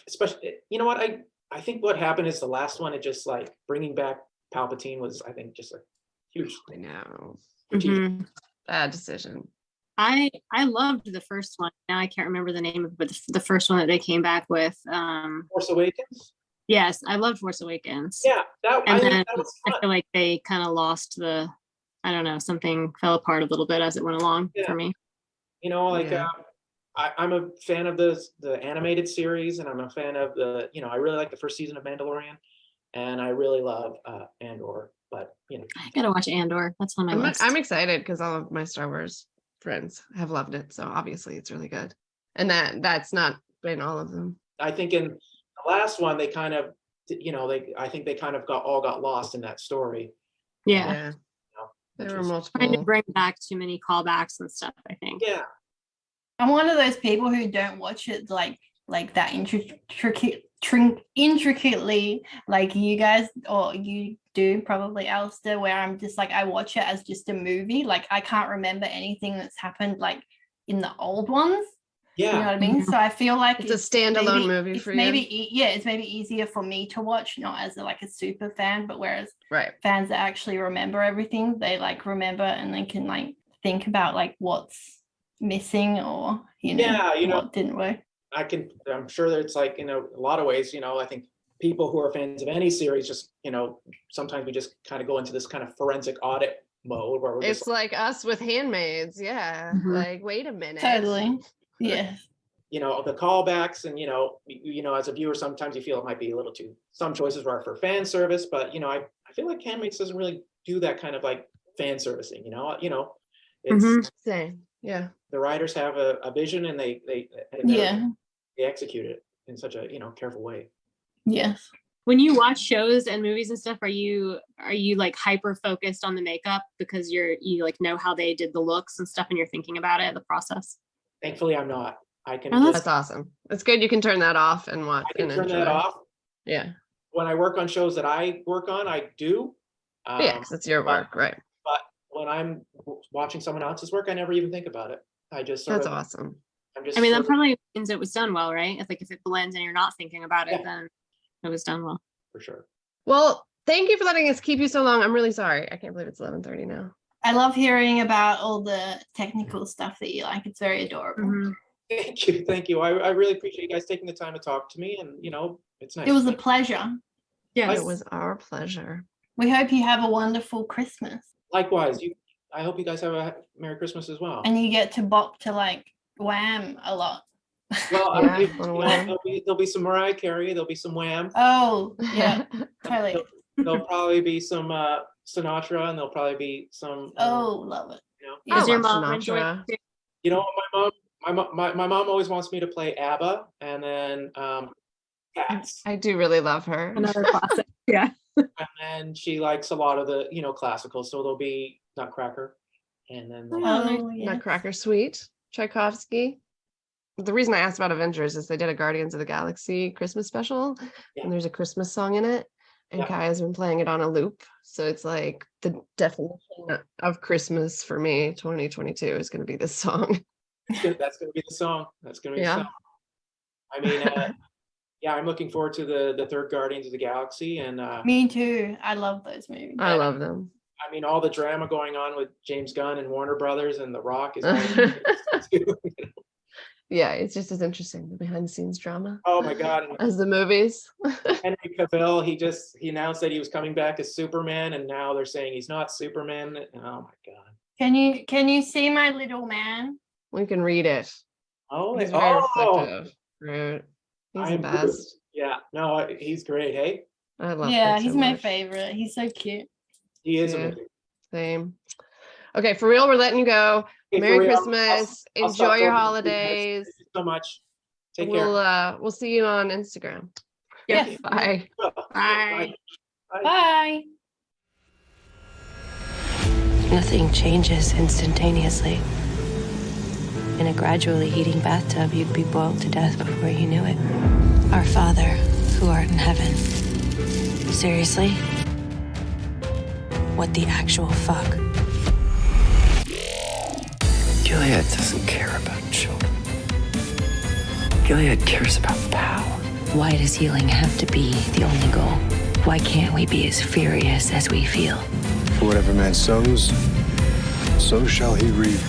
Especially, you know what? I think what happened is the last one, it just like bringing back Palpatine was, I think, just a huge. I know. Mm-hmm. Bad decision. I loved the first one. Now I can't remember the name of it, but the first one that they came back with. Force Awakens? Yes, I loved Force Awakens. Yeah, I that was fun. feel like they kind of lost the I don't know, something fell apart a little bit as it went along for me. You know, like I'm a fan of the animated series, and I'm a fan of the, you know, I really like the first season of Mandalorian, and I really love Andor. But you know, I gotta watch Andor. That's on my list. I'm excited because all of my Star Wars friends have loved it, so obviously it's really good. And that's not been all of them. I think in the last one they kind of, you know, I think they kind of got lost in that story. Yeah. You know, There were multiple. Trying to bring back too many callbacks and stuff, I think. Yeah. I'm one of those people who don't watch it like that intricately like you guys, or you do probably, Alistair, where I'm just like, I watch it as just a movie. Like I can't remember anything that's happened like in the old ones. Yeah. You know what I mean? So I feel like it's a standalone movie for you. It's maybe easier for me to watch, not as like a super fan, but whereas fans that actually remember everything, they like remember and they can like think about like what's missing, or you know, what didn't work. I'm sure that it's like, in a lot of ways, you know, I think people who are fans of any series just, you know, sometimes we just kind of go into this kind of forensic audit mode where we're it's just like us with Handmaids. Yeah. Like, wait a minute. Totally. Yeah. You know, the callbacks, and you know, as a viewer, sometimes you feel it might be a little too, some choices are for fan service, but you know, I feel like Handmaids doesn't really do that kind of like fan servicing, you know, it's same. Yeah. The writers have a vision, and they execute it in such a, you know, careful way. Yes. When you watch shows and movies and stuff, are you like hyper focused on the makeup because you like know how they did the looks and stuff and you're thinking about it, the process? Thankfully, I'm not. I can. That's awesome. It's good. You can turn that off and watch. I can turn that off. Yeah. When I work on shows that I work on, I do. Yeah, because it's your work, right? But when I'm watching someone else's work, I never even think about it. I just that's awesome. I mean, that probably means it was done well, right? It's like if it blends and you're not thinking about it, then it was done well. For sure. Well, thank you for letting us keep you so long. I'm really sorry. I can't believe it's 11:30 now. I love hearing about all the technical stuff that you like. It's very adorable. Mm-hmm. Thank you. I really appreciate you guys taking the time to talk to me, and you know, it's nice. It was a pleasure. Yes, it was our pleasure. We hope you have a wonderful Christmas. Likewise, I hope you guys have a Merry Christmas as well. And you get to bop to like Wham a lot. Well, there'll be some Mariah Carey, there'll be some Wham. Oh, yeah, totally. There'll probably be some Sinatra, and there'll probably be some. Love it. You know? Does your mom enjoy? You know, my mom always wants me to play ABBA, and then Cats. I do really love her. Another classic. Yeah. And then she likes a lot of the, you know, classical. So there'll be Nutcracker, and then Nutcracker Suite, Tchaikovsky. The reason I asked about Avengers is they did a Guardians of the Galaxy Christmas special, and there's a Christmas song in it, and Kai has been playing it on a loop. So it's like the definition of Christmas for me. 2022 is going to be this song. That's going to be the song. That's going to be the song. I mean, I'm looking forward to the third Guardians of the Galaxy, and me too. I love those movies. I love them. I mean, all the drama going on with James Gunn and Warner Brothers and The Rock is yeah, it's just as interesting, the behind the scenes drama. Oh my God. As the movies. Henry Cavill, he announced that he was coming back as Superman, and now they're saying he's not Superman. Oh my God. Can you see my little man? We can read it. Oh, he's very reflective. Rude. He's the best. Yeah, no, he's great. Hey, I love him. Yeah, he's my favorite. He's so cute. He is amazing. Same. Okay, for real, we're letting you go. Okay, Merry Christmas. Enjoy your holidays. Thank you so much. Take care. We'll see you on Instagram. Yeah. Bye. Bye. Bye. Nothing changes instantaneously. In a gradually heating bathtub, you'd be boiled to death before you knew it. Our Father, who art in heaven. Seriously? What the actual fuck? Gilead doesn't care about children. Gilead cares about power. Why does healing have to be the only goal? Why can't we be as furious as we feel? For whatever man sows, so shall he reap.